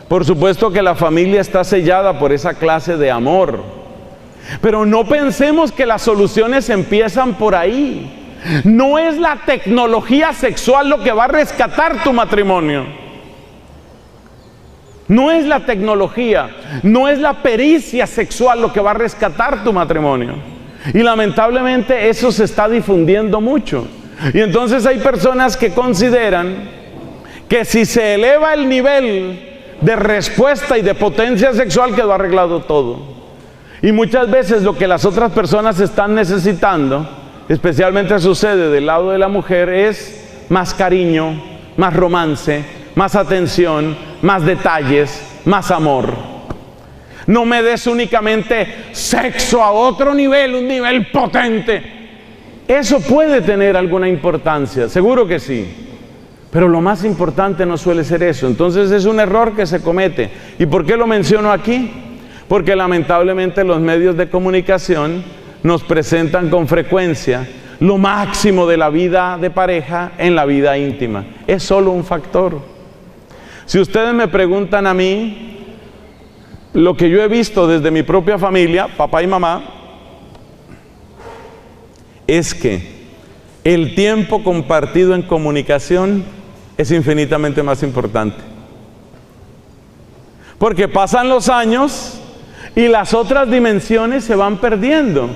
Por supuesto que la familia está sellada por esa clase de amor. Pero no pensemos que las soluciones empiezan por ahí. No es la tecnología sexual lo que va a rescatar tu matrimonio. No es la tecnología, no es la pericia sexual lo que va a rescatar tu matrimonio. Y lamentablemente eso se está difundiendo mucho. Y entonces hay personas que consideran que si se eleva el nivel de respuesta y de potencia sexual, quedó arreglado todo. Y muchas veces lo que las otras personas están necesitando, especialmente sucede del lado de la mujer, es más cariño, más romance, más atención, más detalles, más amor. No me des únicamente sexo a otro nivel, un nivel potente. Eso puede tener alguna importancia, seguro que sí. Pero lo más importante no suele ser eso. Entonces es un error que se comete. ¿Y por qué lo menciono aquí? Porque lamentablemente los medios de comunicación nos presentan con frecuencia lo máximo de la vida de pareja en la vida íntima. Es solo un factor. Si ustedes me preguntan a mí, lo que yo he visto desde mi propia familia, papá y mamá, es que el tiempo compartido en comunicación es infinitamente más importante. Porque pasan los años y las otras dimensiones se van perdiendo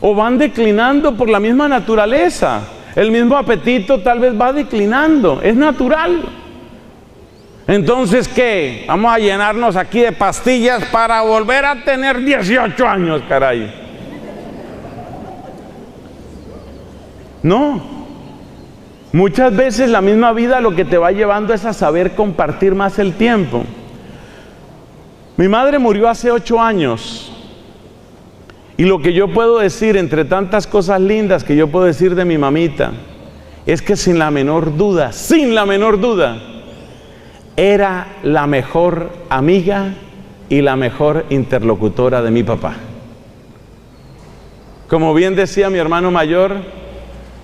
o van declinando por la misma naturaleza. El mismo apetito tal vez va declinando, es natural. Entonces, ¿qué? Vamos a llenarnos aquí de pastillas para volver a tener 18 años, caray. No. Muchas veces la misma vida lo que te va llevando es a saber compartir más el tiempo. Mi madre murió hace 8 años. Y lo que yo puedo decir, entre tantas cosas lindas que yo puedo decir de mi mamita, es que sin la menor duda, era la mejor amiga y la mejor interlocutora de mi papá. Como bien decía mi hermano mayor,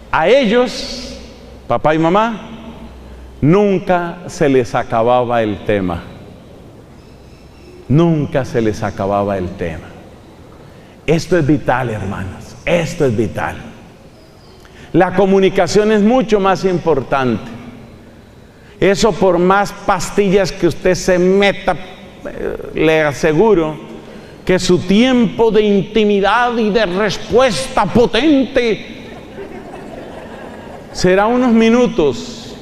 a ellos, papá y mamá, nunca se les acababa el tema. Nunca se les acababa el tema. Esto es vital, hermanos, esto es vital. La comunicación es mucho más importante. Eso, por más pastillas que usted se meta, le aseguro que su tiempo de intimidad y de respuesta potente será unos minutos.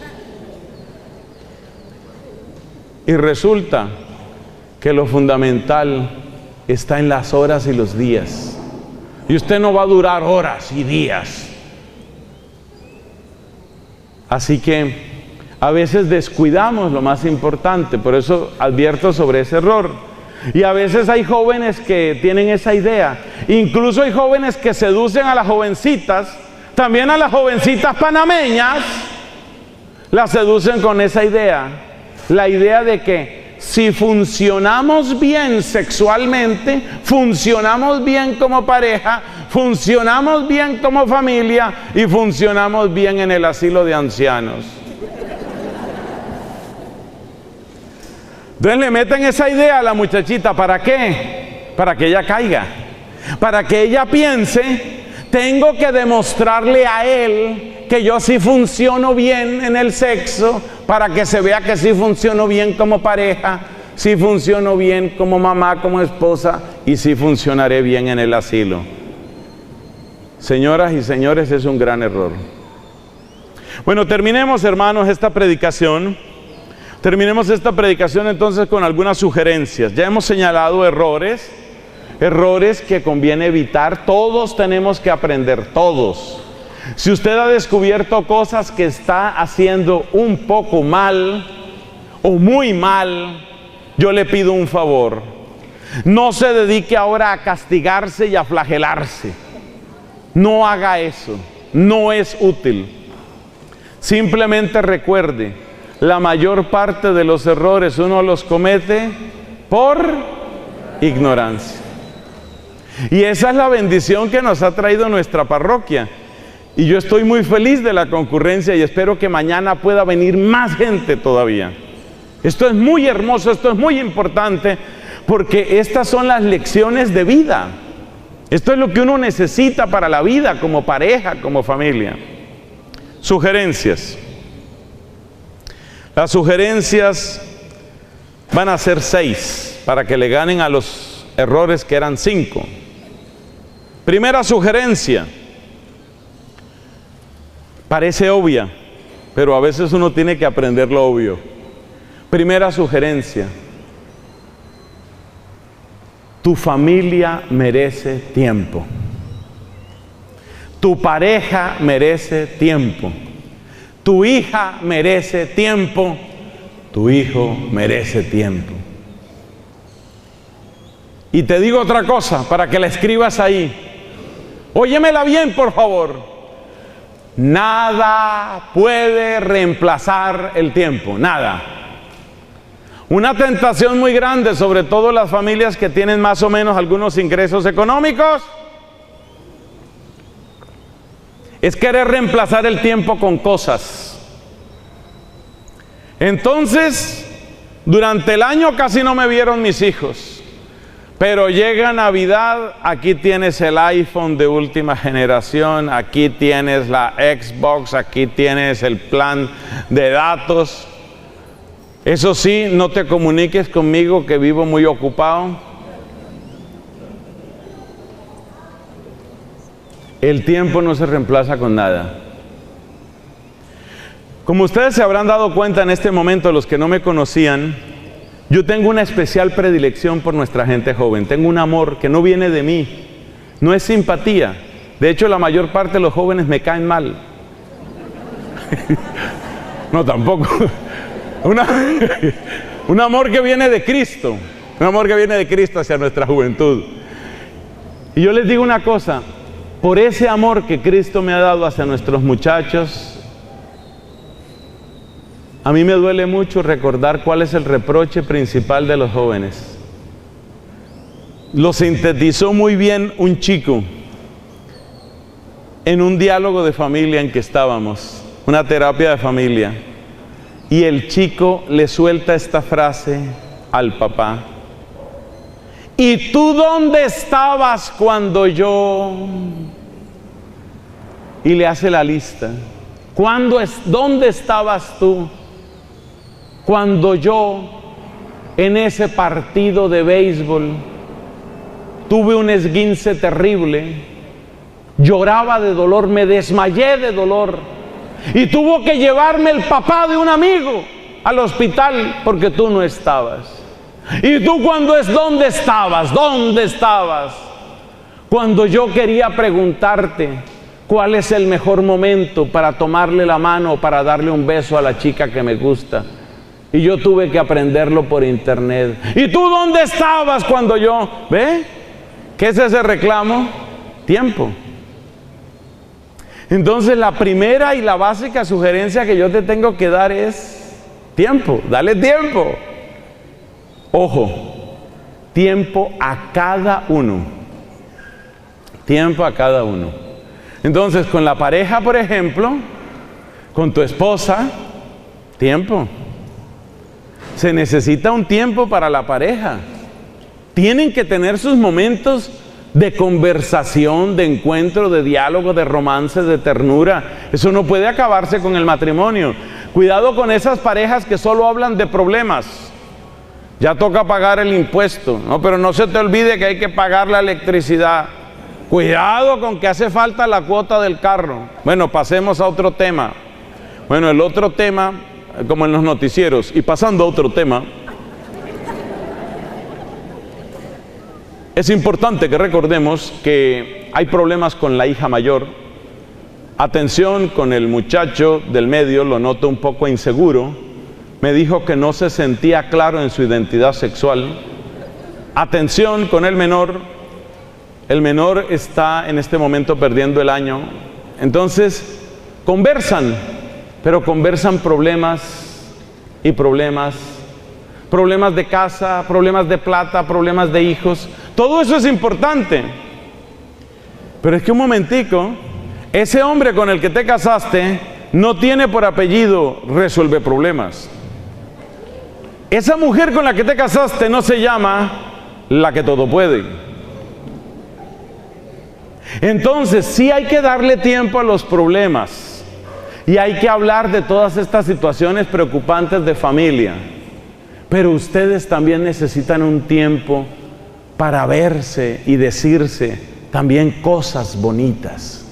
Y resulta que lo fundamental está en las horas y los días. Y usted no va a durar horas y días. Así que a veces descuidamos lo más importante, por eso advierto sobre ese error. Y a veces hay jóvenes que tienen esa idea. Incluso hay jóvenes que seducen a las jovencitas, también a las jovencitas panameñas, las seducen con esa idea. La idea de que si funcionamos bien sexualmente, funcionamos bien como pareja, funcionamos bien como familia y funcionamos bien en el asilo de ancianos. Entonces le meten esa idea a la muchachita. ¿Para qué? Para que ella caiga. Para que ella piense, tengo que demostrarle a él que yo sí funciono bien en el sexo, para que se vea que sí funciono bien como pareja, sí funciono bien como mamá, como esposa, y sí funcionaré bien en el asilo. Señoras y señores, es un gran error. Bueno, terminemos, hermanos, esta predicación. Terminemos esta predicación entonces con algunas sugerencias. Ya hemos señalado errores que conviene evitar. Todos tenemos que aprender, todos. Si usted ha descubierto cosas que está haciendo un poco mal o muy mal, yo le pido un favor. No se dedique ahora a castigarse y a flagelarse. No haga eso, no es útil. Simplemente recuerde, La mayor parte de los errores uno los comete por ignorancia. Y esa es la bendición que nos ha traído nuestra parroquia. Y yo estoy muy feliz de la concurrencia y espero que mañana pueda venir más gente todavía. Esto es muy hermoso, esto es muy importante, porque estas son las lecciones de vida. Esto es lo que uno necesita para la vida, como pareja, como familia. Sugerencias. Las sugerencias van a ser 6, para que le ganen a los errores que eran 5. Primera sugerencia. Parece obvia, pero a veces uno tiene que aprender lo obvio. Primera sugerencia. Tu familia merece tiempo. Tu pareja merece tiempo. Tu hija merece tiempo. Tu hijo merece tiempo. Y te digo otra cosa para que la escribas ahí. Óyemela bien, por favor. Nada puede reemplazar el tiempo, nada. Una tentación muy grande, sobre todo las familias que tienen más o menos algunos ingresos económicos, es querer reemplazar el tiempo con cosas. Entonces, durante el año casi no me vieron mis hijos. Pero llega Navidad, aquí tienes el iPhone de última generación, aquí tienes la Xbox, aquí tienes el plan de datos. Eso sí, no te comuniques conmigo que vivo muy ocupado. El tiempo no se reemplaza con nada. Como ustedes se habrán dado cuenta en este momento, los que no me conocían, yo tengo una especial predilección por nuestra gente joven. Tengo un amor que no viene de mí, no es simpatía. De hecho, la mayor parte de los jóvenes me caen mal. No, tampoco. Un amor que viene de Cristo. Un amor que viene de Cristo hacia nuestra juventud. Y yo les digo una cosa. Por ese amor que Cristo me ha dado hacia nuestros muchachos, a mí me duele mucho recordar cuál es el reproche principal de los jóvenes. Lo sintetizó muy bien un chico en un diálogo de familia en que estábamos, una terapia de familia. Y el chico le suelta esta frase al papá. ¿Y tú dónde estabas cuando yo? Y le hace la lista. ¿Dónde estabas tú cuando yo en ese partido de béisbol tuve un esguince terrible, lloraba de dolor, me desmayé de dolor y tuvo que llevarme el papá de un amigo al hospital porque tú no estabas? ¿Y tú dónde estabas? ¿Dónde estabas cuando yo quería preguntarte cuál es el mejor momento para tomarle la mano o para darle un beso a la chica que me gusta? Y yo tuve que aprenderlo por internet. ¿Y tú dónde estabas cuando yo? ¿Ve? ¿Qué es ese reclamo? Tiempo. Entonces la primera y la básica sugerencia que yo te tengo que dar es tiempo. Dale tiempo. Ojo, tiempo a cada uno. Tiempo a cada uno. Entonces con la pareja, por ejemplo, con tu esposa, tiempo. Se necesita un tiempo para la pareja. Tienen que tener sus momentos de conversación, de encuentro, de diálogo, de romance, de ternura. Eso no puede acabarse con el matrimonio. Cuidado con esas parejas que solo hablan de problemas. Ya toca pagar el impuesto, ¿no? Pero no se te olvide que hay que pagar la electricidad. Cuidado con que hace falta la cuota del carro. Bueno, pasemos a otro tema. Bueno, el otro tema, como en los noticieros, y pasando a otro tema, es importante que recordemos que hay problemas con la hija mayor. Atención con el muchacho del medio, lo noto un poco inseguro. Me dijo que no se sentía claro en su identidad sexual. Atención con el menor. El menor está en este momento perdiendo el año. Entonces, conversan, pero conversan problemas y problemas. Problemas de casa, problemas de plata, problemas de hijos. Todo eso es importante. Pero es que un momentico, ese hombre con el que te casaste no tiene por apellido resuelve problemas. Esa mujer con la que te casaste no se llama la que todo puede. Entonces, sí hay que darle tiempo a los problemas y hay que hablar de todas estas situaciones preocupantes de familia. Pero ustedes también necesitan un tiempo para verse y decirse también cosas bonitas.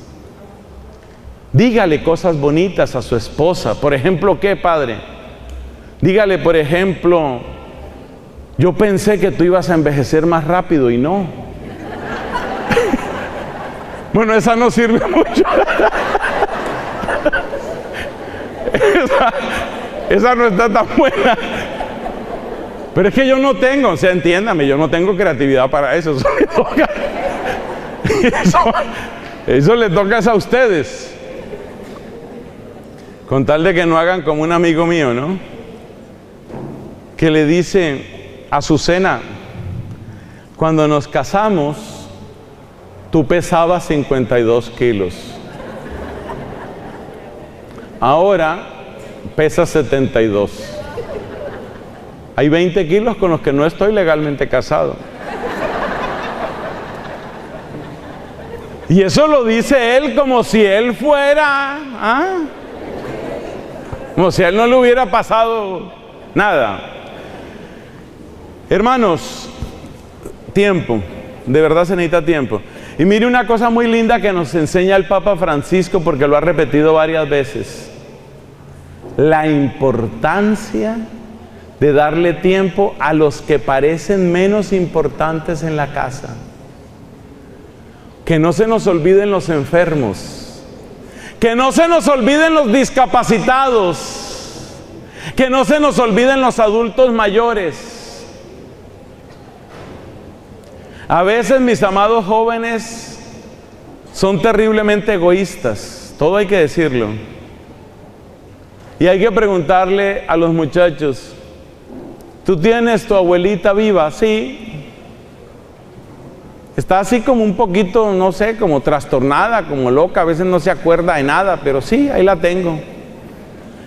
Dígale cosas bonitas a su esposa. Por ejemplo, ¿qué, padre? Dígale, por ejemplo, yo pensé que tú ibas a envejecer más rápido y no. Bueno, esa no sirve mucho. esa no está tan buena. Pero es que yo no tengo, o sea, entiéndame, yo no tengo creatividad para eso. Eso le toca, eso le toca a ustedes. Con tal de que no hagan como un amigo mío, ¿no? Que le dice a Azucena, cuando nos casamos, tú pesabas 52 kilos. Ahora pesas 72. Hay 20 kilos con los que no estoy legalmente casado. Y eso lo dice él como si él fuera, como si a él no le hubiera pasado nada. Hermanos, tiempo, de verdad se necesita tiempo. Y mire una cosa muy linda que nos enseña el Papa Francisco, porque lo ha repetido varias veces. La importancia de darle tiempo a los que parecen menos importantes en la casa. Que no se nos olviden los enfermos, que no se nos olviden los discapacitados, que no se nos olviden los adultos mayores. A veces, mis amados jóvenes, son terriblemente egoístas, todo hay que decirlo. Y hay que preguntarle a los muchachos, ¿tú tienes tu abuelita viva? Sí. Está así como un poquito, no sé, como trastornada, como loca, a veces no se acuerda de nada, pero sí, ahí la tengo.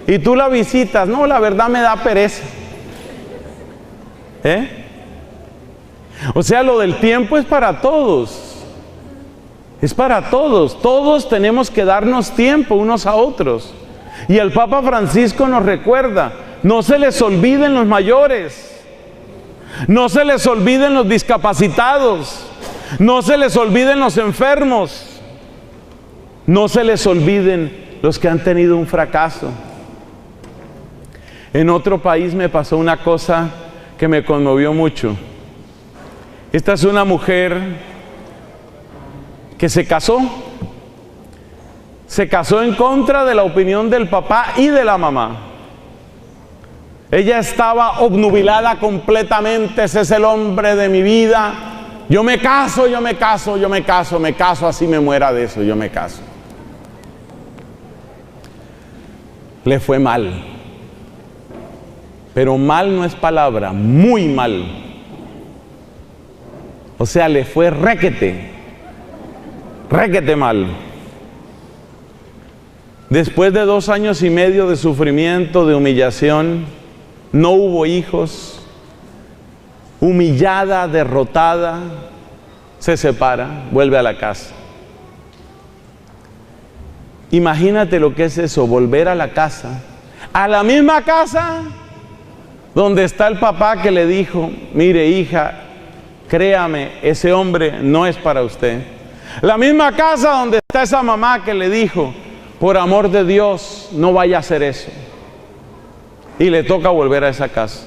¿Y tú la visitas? No, la verdad me da pereza. O sea, lo del tiempo es para todos. Es para todos. Todos tenemos que darnos tiempo unos a otros. Y el Papa Francisco nos recuerda, no se les olviden los mayores, no se les olviden los discapacitados, no se les olviden los enfermos, no se les olviden los que han tenido un fracaso. En otro país me pasó una cosa que me conmovió mucho. Esta es una mujer que se casó en contra de la opinión del papá y de la mamá. Ella estaba obnubilada completamente, ese es el hombre de mi vida. Yo me caso, yo me caso, yo me caso, me caso, así me muera de eso, yo me caso. Le fue mal. Pero mal no es palabra, muy mal. O sea, le fue requete mal. Después de 2 años y medio de sufrimiento, de humillación, no hubo hijos, humillada, derrotada, se separa, vuelve a la casa. Imagínate lo que es eso, volver a la casa, a la misma casa donde está el papá que le dijo, mire hija, créame, ese hombre no es para usted. La misma casa donde está esa mamá que le dijo, por amor de Dios, no vaya a hacer eso. Y le toca volver a esa casa.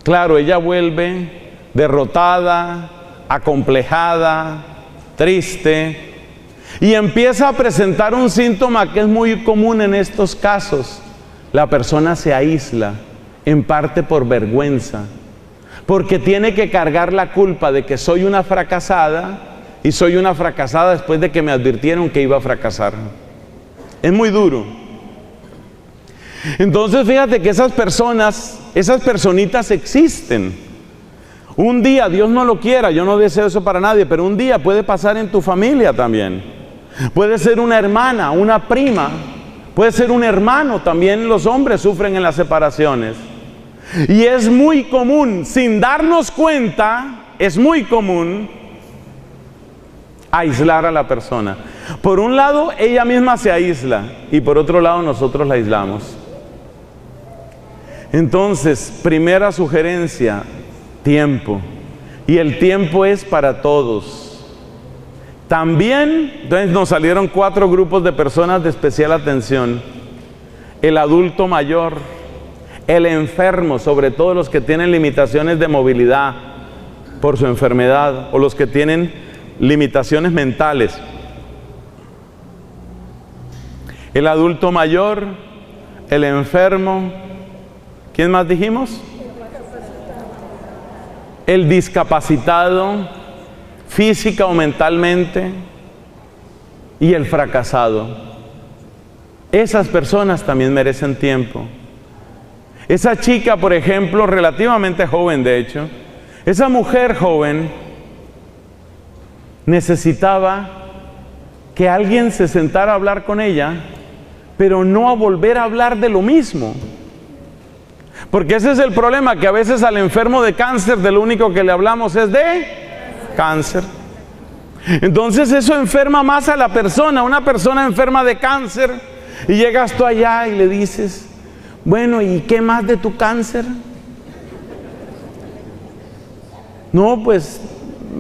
Claro, ella vuelve derrotada, acomplejada, triste, y empieza a presentar un síntoma que es muy común en estos casos. La persona se aísla, en parte por vergüenza, porque tiene que cargar la culpa de que soy una fracasada, y soy una fracasada después de que me advirtieron que iba a fracasar. Es muy duro. Entonces fíjate que esas personas, esas personitas existen. Un día, Dios no lo quiera, yo no deseo eso para nadie, pero un día puede pasar en tu familia también. Puede ser una hermana, una prima, puede ser un hermano. También los hombres sufren en las separaciones. Y es muy común, sin darnos cuenta, es muy común aislar a la persona. Por un lado, ella misma se aísla y por otro lado nosotros la aislamos. Entonces, primera sugerencia, tiempo. Y el tiempo es para todos. También, entonces nos salieron 4 grupos de personas de especial atención. El adulto mayor, el enfermo, sobre todo los que tienen limitaciones de movilidad por su enfermedad o los que tienen limitaciones mentales. El adulto mayor, el enfermo, ¿quién más dijimos? El discapacitado, física o mentalmente, y el fracasado. Esas personas también merecen tiempo. Esa chica, por ejemplo, relativamente joven de hecho, esa mujer joven necesitaba que alguien se sentara a hablar con ella, pero no a volver a hablar de lo mismo. Porque ese es el problema, que a veces al enfermo de cáncer de lo único que le hablamos es de cáncer. Entonces eso enferma más a la persona. Una persona enferma de cáncer y llegas tú allá y le dices, bueno, ¿y qué más de tu cáncer? No, pues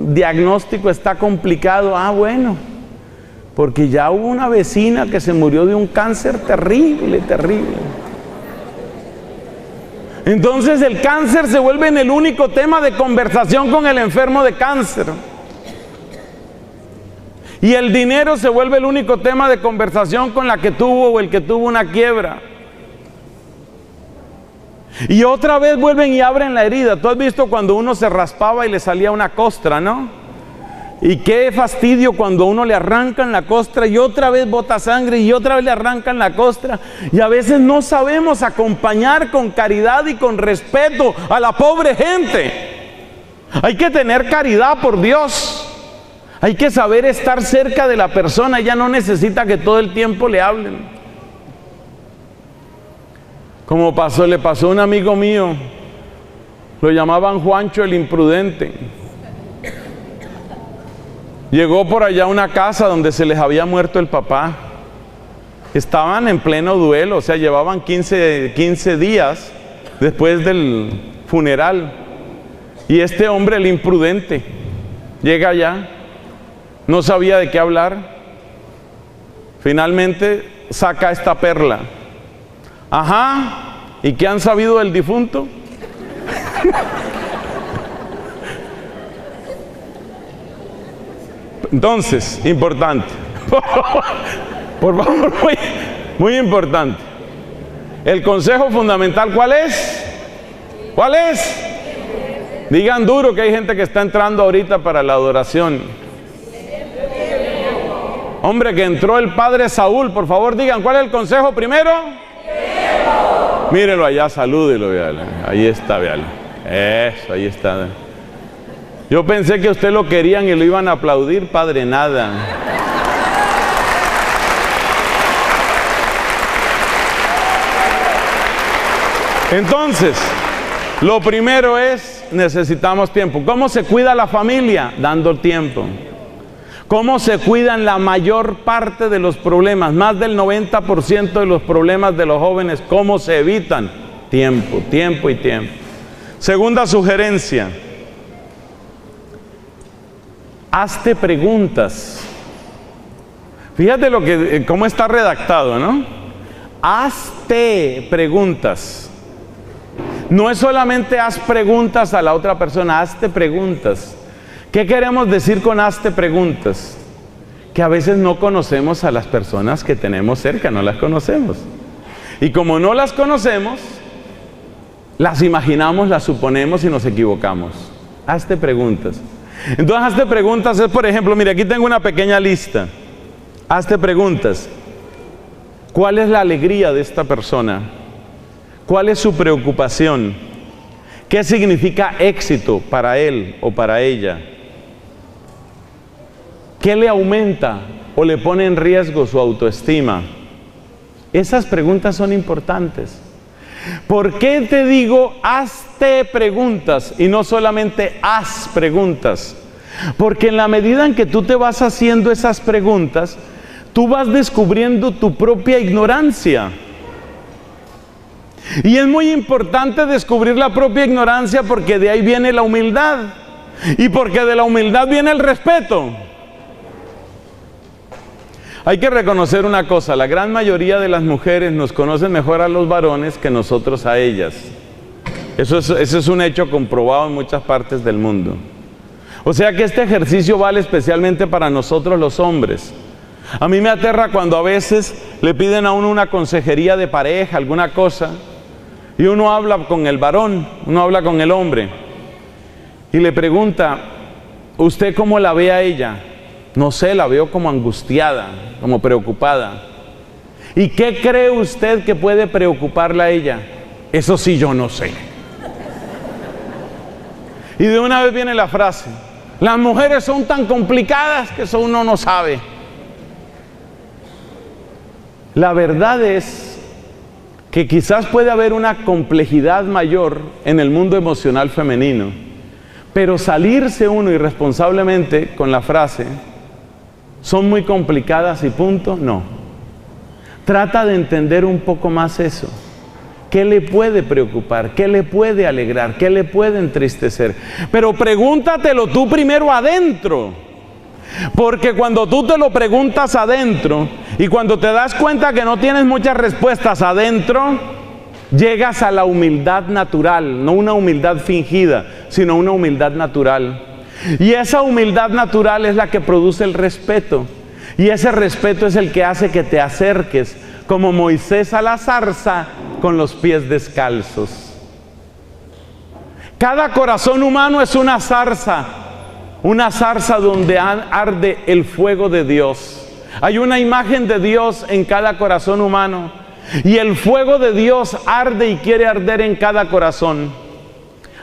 diagnóstico está complicado. Ah, bueno, porque ya hubo una vecina que se murió de un cáncer terrible, terrible. Entonces el cáncer se vuelve en el único tema de conversación con el enfermo de cáncer. Y el dinero se vuelve el único tema de conversación con la que tuvo o el que tuvo una quiebra. Y otra vez vuelven y abren la herida. Tú has visto cuando uno se raspaba y le salía una costra, ¿no? Y qué fastidio cuando a uno le arrancan la costra y otra vez bota sangre y otra vez le arrancan la costra. Y a veces no sabemos acompañar con caridad y con respeto a la pobre gente. Hay que tener caridad por Dios. Hay que saber estar cerca de la persona. Ella no necesita que todo el tiempo le hablen. Como le pasó a un amigo mío, lo llamaban Juancho el imprudente. Llegó por allá a una casa donde se les había muerto el papá. Estaban en pleno duelo, o sea, llevaban 15 días después del funeral. Y este hombre, el imprudente, llega allá, no sabía de qué hablar. Finalmente saca esta perla. Ajá, ¿y qué han sabido del difunto? Entonces, importante, por favor, muy importante. El consejo fundamental, ¿cuál es? ¿Cuál es? Digan duro que hay gente que está entrando ahorita para la adoración. Hombre, que entró el padre Saúl, por favor digan, ¿cuál es el consejo primero? Mírelo allá, salúdelo, véalo. Ahí está, véalo. Eso, ahí está. Yo pensé que usted lo querían y lo iban a aplaudir, padre, nada. Entonces, lo primero es, necesitamos tiempo. ¿Cómo se cuida la familia? Dando tiempo. ¿Cómo se cuidan la mayor parte de los problemas? Más del 90% de los problemas de los jóvenes, ¿cómo se evitan? Tiempo, tiempo y tiempo. Segunda sugerencia. Hazte preguntas. Fíjate cómo está redactado, ¿no? Hazte preguntas. No es solamente haz preguntas a la otra persona, hazte preguntas. ¿Qué queremos decir con hazte preguntas? Que a veces no conocemos a las personas que tenemos cerca, no las conocemos. Y como no las conocemos, las imaginamos, las suponemos y nos equivocamos. Hazte preguntas. Entonces, hazte preguntas es, por ejemplo, mire, aquí tengo una pequeña lista. Hazte preguntas. ¿Cuál es la alegría de esta persona? ¿Cuál es su preocupación? ¿Qué significa éxito para él o para ella? ¿Qué le aumenta o le pone en riesgo su autoestima? Esas preguntas son importantes. ¿Por qué te digo hazte preguntas y no solamente haz preguntas? Porque en la medida en que tú te vas haciendo esas preguntas, tú vas descubriendo tu propia ignorancia. Y es muy importante descubrir la propia ignorancia porque de ahí viene la humildad. Y porque de la humildad viene el respeto. Hay que reconocer una cosa, la gran mayoría de las mujeres nos conocen mejor a los varones que nosotros a ellas. Eso es un hecho comprobado en muchas partes del mundo. O sea que este ejercicio vale especialmente para nosotros los hombres. A mí me aterra cuando a veces le piden a uno una consejería de pareja, alguna cosa, y uno habla con el varón, uno habla con el hombre, y le pregunta, ¿usted cómo la ve a ella? No sé, la veo como angustiada, como preocupada. ¿Y qué cree usted que puede preocuparla a ella? Eso sí, yo no sé. Y de una vez viene la frase, las mujeres son tan complicadas que eso uno no sabe. La verdad es que quizás puede haber una complejidad mayor en el mundo emocional femenino, pero salirse uno irresponsablemente con la frase, son muy complicadas y punto, no. Trata de entender un poco más eso. ¿Qué le puede preocupar? ¿Qué le puede alegrar? ¿Qué le puede entristecer? Pero pregúntatelo tú primero adentro. Porque cuando tú te lo preguntas adentro y cuando te das cuenta que no tienes muchas respuestas adentro, llegas a la humildad natural, no una humildad fingida, sino una humildad natural. Y esa humildad natural es la que produce el respeto. Y ese respeto es el que hace que te acerques, como Moisés a la zarza, con los pies descalzos. Cada corazón humano es una zarza donde arde el fuego de Dios. Hay una imagen de Dios en cada corazón humano. Y el fuego de Dios arde y quiere arder en cada corazón.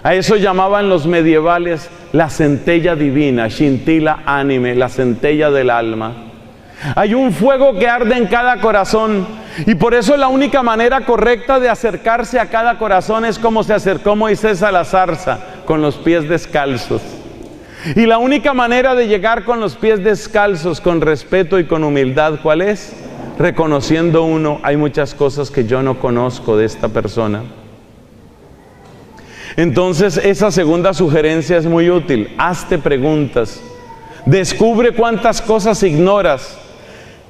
A eso llamaban los medievales la centella divina, scintilla anime, la centella del alma. Hay un fuego que arde en cada corazón y por eso la única manera correcta de acercarse a cada corazón es como se acercó Moisés a la zarza, con los pies descalzos. Y la única manera de llegar con los pies descalzos, con respeto y con humildad, ¿cuál es? Reconociendo uno, hay muchas cosas que yo no conozco de esta persona. Entonces esa segunda sugerencia es muy útil. Hazte preguntas. Descubre cuántas cosas ignoras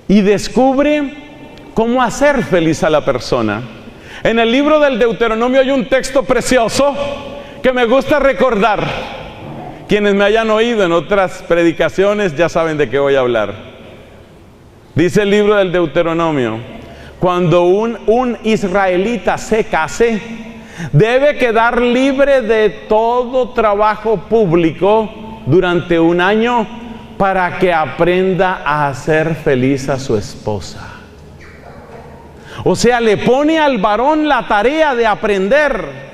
y descubre cómo hacer feliz a la persona. En el libro del Deuteronomio hay un texto precioso que me gusta recordar. Quienes me hayan oído en otras predicaciones ya saben de qué voy a hablar. Dice el libro del Deuteronomio, cuando un israelita se case, debe quedar libre de todo trabajo público durante un año para que aprenda a hacer feliz a su esposa. O sea, le pone al varón la tarea de aprender.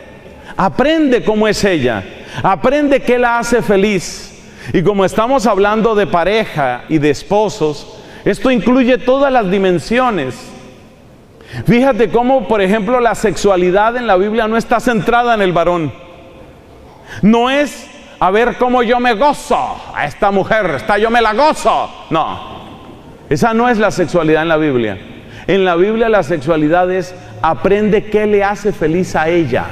Aprende cómo es ella. Aprende qué la hace feliz. Y como estamos hablando de pareja y de esposos, esto incluye todas las dimensiones. Fíjate cómo, por ejemplo, la sexualidad en la Biblia no está centrada en el varón. No es a ver cómo yo me gozo a esta mujer, yo me la gozo. No, esa no es la sexualidad en la Biblia. En la Biblia la sexualidad es aprende qué le hace feliz a ella.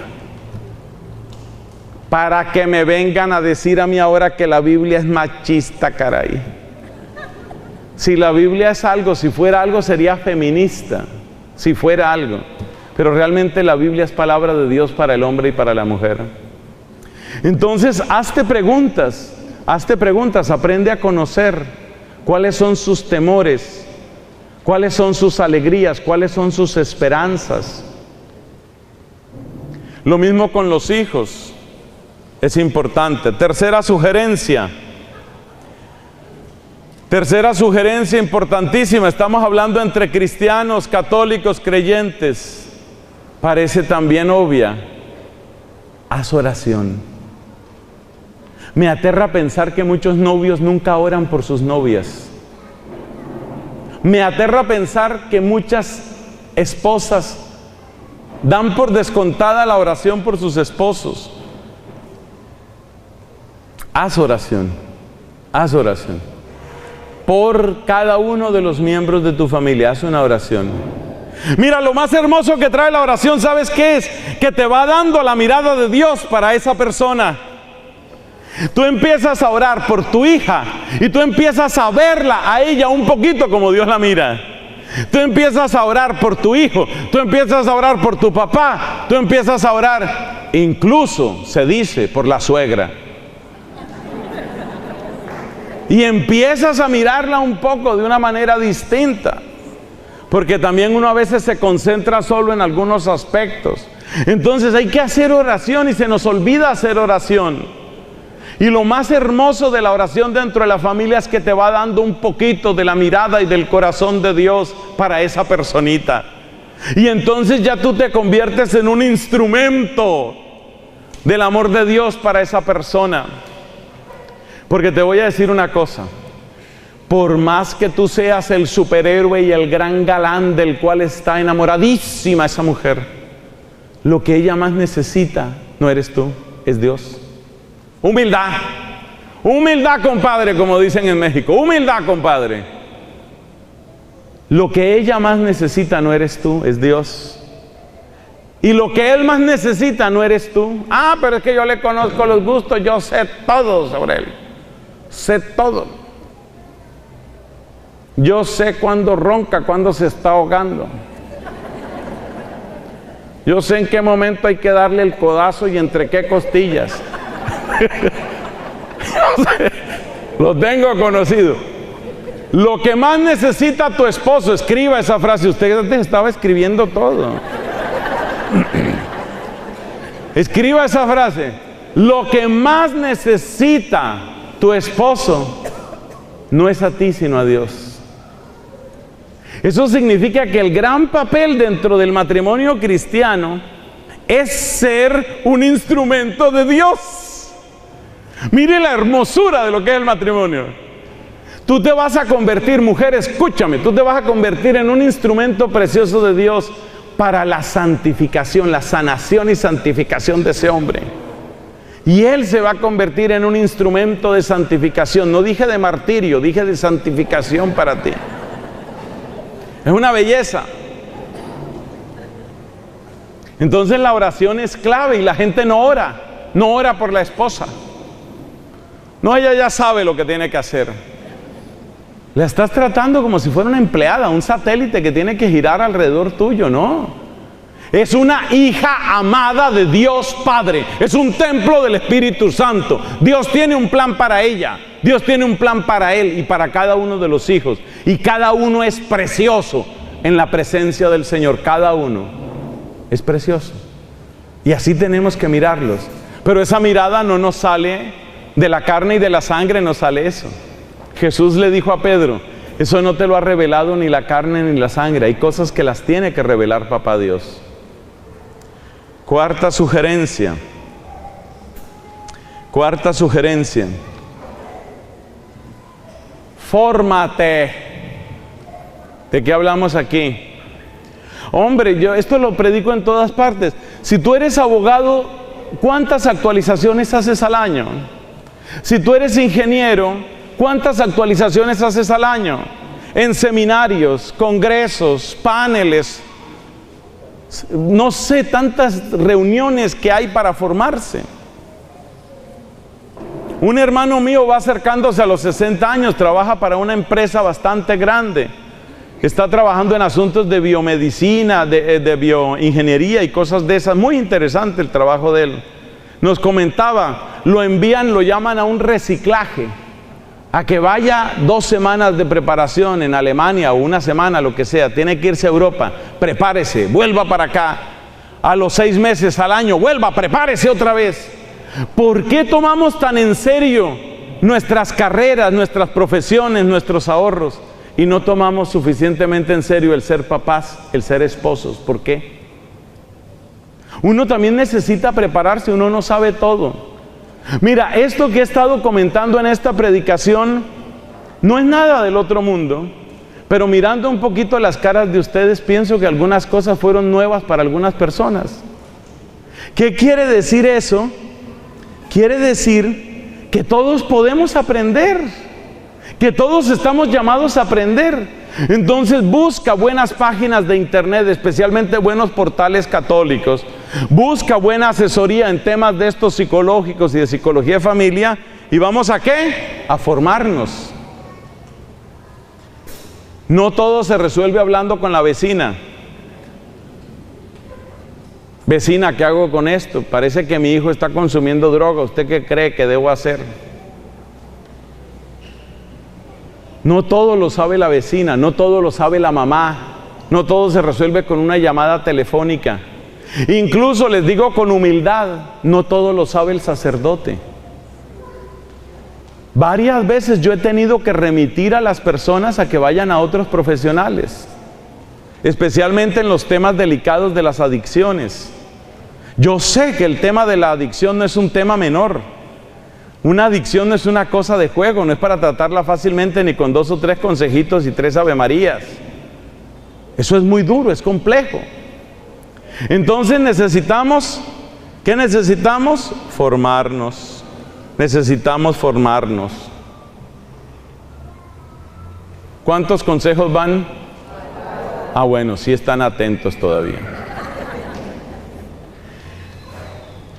Para que me vengan a decir a mí ahora que la Biblia es machista, caray. Si la Biblia es algo, si fuera algo sería feminista. Si fuera algo, pero realmente la Biblia es palabra de Dios para el hombre y para la mujer. Entonces, hazte preguntas, aprende a conocer cuáles son sus temores, cuáles son sus alegrías, cuáles son sus esperanzas. Lo mismo con los hijos, es importante. Tercera sugerencia importantísima, estamos hablando entre cristianos, católicos, creyentes. parece también obvia, haz oración. Me aterra pensar que muchos novios nunca oran por sus novias. Me aterra pensar que muchas esposas dan por descontada la oración por sus esposos. Haz oración, haz oración. Por cada uno de los miembros de tu familia, haz una oración. Mira, lo más hermoso que trae la oración, ¿sabes qué es? Que te va dando la mirada de Dios para esa persona. Tú empiezas a orar por tu hija y tú empiezas a verla a ella un poquito como Dios la mira. Tú empiezas a orar por tu hijo, tú empiezas a orar por tu papá, tú empiezas a orar, incluso se dice, por la suegra. Y empiezas a mirarla un poco de una manera distinta, porque también uno a veces se concentra solo en algunos aspectos. Entonces hay que hacer oración y se nos olvida hacer oración. Y lo más hermoso de la oración dentro de la familia es que te va dando un poquito de la mirada y del corazón de Dios para esa personita. Y entonces ya tú te conviertes en un instrumento del amor de Dios para esa persona. Porque te voy a decir una cosa, por más que tú seas el superhéroe y el gran galán del cual está enamoradísima esa mujer, lo que ella más necesita no eres tú, es Dios. Humildad, humildad, compadre, como dicen en México, humildad, compadre. Lo que ella más necesita no eres tú, es Dios. Y lo que él más necesita no eres tú. Ah, pero es que yo le conozco los gustos, yo sé todo sobre él. Sé todo. Yo sé cuándo ronca, cuándo se está ahogando. Yo sé en qué momento hay que darle el codazo y entre qué costillas. Lo tengo conocido. Lo que más necesita tu esposo, escriba esa frase. Usted estaba escribiendo todo. Escriba esa frase. Lo que más necesita tu esposo no es a ti sino a Dios. Eso significa que el gran papel dentro del matrimonio cristiano es ser un instrumento de Dios. Mire la hermosura de lo que es el matrimonio. Tú te vas a convertir, mujer, escúchame, tú te vas a convertir en un instrumento precioso de Dios para la santificación, la sanación y santificación de ese hombre. Y él se va a convertir en un instrumento de santificación. No dije de martirio, dije de santificación para ti. Es una belleza. Entonces la oración es clave y la gente no ora por la esposa. No, ella ya sabe lo que tiene que hacer. La estás tratando como si fuera una empleada, un satélite que tiene que girar alrededor tuyo, ¿no? Es una hija amada de Dios Padre. Es un templo del Espíritu Santo. Dios tiene un plan para ella. Dios tiene un plan para él y para cada uno de los hijos. Y cada uno es precioso en la presencia del Señor. Cada uno es precioso. Y así tenemos que mirarlos. Pero esa mirada no nos sale de la carne y de la sangre, no sale eso. Jesús le dijo a Pedro, eso no te lo ha revelado ni la carne ni la sangre. Hay cosas que las tiene que revelar Papá Dios. Cuarta sugerencia. Fórmate. ¿De qué hablamos aquí? Hombre, yo esto lo predico en todas partes. Si tú eres abogado, ¿cuántas actualizaciones haces al año? Si tú eres ingeniero, ¿cuántas actualizaciones haces al año? En seminarios, congresos, paneles, no sé, tantas reuniones que hay para formarse. Un hermano mío va acercándose a los 60 años, trabaja para una empresa bastante grande. Está trabajando en asuntos de biomedicina, de bioingeniería y cosas de esas. Muy interesante el trabajo de él. Nos comentaba, lo llaman a un reciclaje, a que vaya 2 semanas de preparación en Alemania o 1 semana, lo que sea, tiene que irse a Europa, prepárese, vuelva para acá, a los 6 meses, al año, vuelva, prepárese otra vez. ¿Por qué tomamos tan en serio nuestras carreras, nuestras profesiones, nuestros ahorros y no tomamos suficientemente en serio el ser papás, el ser esposos? ¿Por qué? Uno también necesita prepararse, uno no sabe todo. Mira, esto que he estado comentando en esta predicación no es nada del otro mundo, pero mirando un poquito las caras de ustedes, pienso que algunas cosas fueron nuevas para algunas personas. ¿Qué quiere decir eso? Quiere decir que todos podemos aprender, que todos estamos llamados a aprender. Entonces busca buenas páginas de internet, especialmente buenos portales católicos. Busca buena asesoría en temas de estos psicológicos y de psicología de familia. ¿Y vamos a qué? A formarnos. No todo se resuelve hablando con la vecina. Vecina, ¿qué hago con esto? Parece que mi hijo está consumiendo droga. ¿Usted qué cree que debo hacer? No todo lo sabe la vecina, no todo lo sabe la mamá, no todo se resuelve con una llamada telefónica. Incluso les digo con humildad, no todo lo sabe el sacerdote. Varias veces yo he tenido que remitir a las personas a que vayan a otros profesionales, especialmente en los temas delicados de las adicciones. Yo sé que el tema de la adicción no es un tema menor. Una adicción no es una cosa de juego, no es para tratarla fácilmente ni con 2 o 3 consejitos y 3 avemarías. Eso es muy duro, es complejo. Entonces necesitamos, ¿qué necesitamos? Formarnos. Necesitamos formarnos. ¿Cuántos consejos van? Ah, bueno, sí están atentos todavía.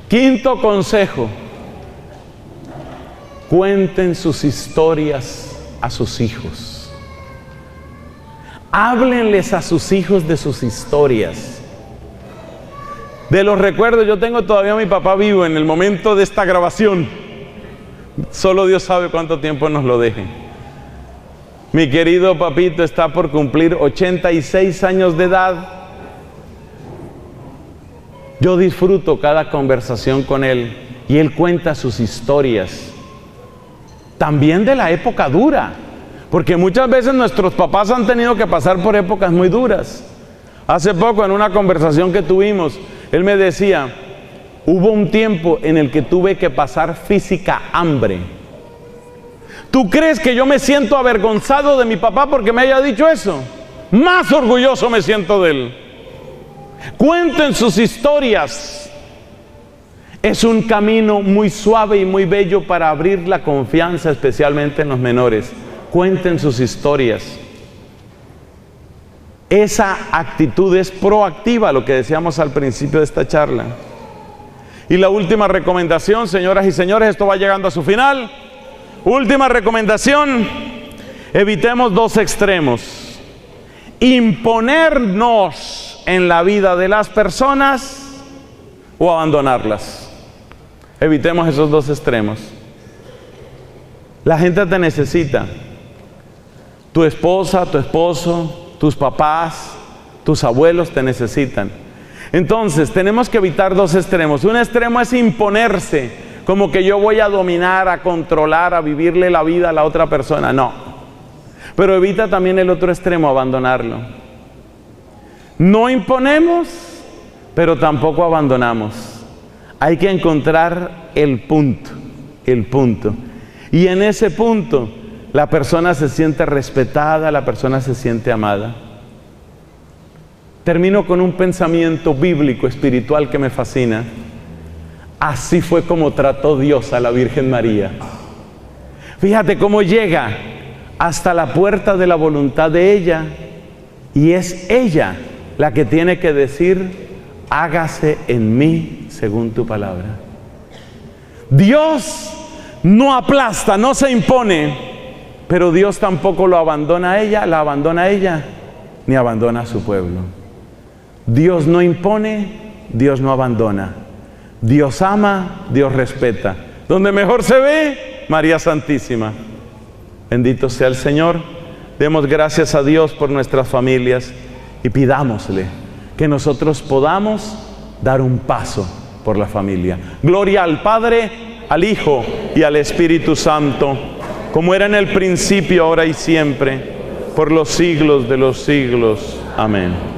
Quinto consejo. Cuenten sus historias a sus hijos. Háblenles a sus hijos de sus historias. De los recuerdos, yo tengo todavía a mi papá vivo en el momento de esta grabación. Solo Dios sabe cuánto tiempo nos lo deje. Mi querido papito está por cumplir 86 años de edad. Yo disfruto cada conversación con él y él cuenta sus historias. También de la época dura, porque muchas veces nuestros papás han tenido que pasar por épocas muy duras. Hace poco en una conversación que tuvimos, él me decía, hubo un tiempo en el que tuve que pasar física hambre. ¿Tú crees que yo me siento avergonzado de mi papá porque me haya dicho eso? Más orgulloso me siento de él. Cuenten sus historias. Es un camino muy suave y muy bello para abrir la confianza, especialmente en los menores. Cuenten sus historias. Esa actitud es proactiva, lo que decíamos al principio de esta charla. Y la última recomendación, señoras y señores, esto va llegando a su final. Última recomendación, evitemos 2 extremos. Imponernos en la vida de las personas o abandonarlas. Evitemos esos 2 extremos. La gente te necesita. Tu esposa, tu esposo, tus papás, tus abuelos te necesitan. Entonces, tenemos que evitar 2 extremos. Un extremo es imponerse, como que yo voy a dominar, a controlar, a vivirle la vida a la otra persona. No. Pero evita también el otro extremo, abandonarlo. No imponemos, pero tampoco abandonamos. Hay que encontrar el punto. Y en ese punto, la persona se siente respetada, la persona se siente amada. Termino con un pensamiento bíblico, espiritual que me fascina. Así fue como trató Dios a la Virgen María. Fíjate cómo llega hasta la puerta de la voluntad de ella, y es ella la que tiene que decir, hágase en mí según tu palabra. Dios no aplasta, no se impone, pero Dios tampoco lo abandona a ella, la abandona a ella, ni abandona a su pueblo. Dios no impone, Dios no abandona. Dios ama, Dios respeta. Donde mejor se ve, María Santísima. Bendito sea el Señor. Demos gracias a Dios por nuestras familias y pidámosle que nosotros podamos dar un paso por la familia. Gloria al Padre, al Hijo y al Espíritu Santo, como era en el principio, ahora y siempre, por los siglos de los siglos. Amén.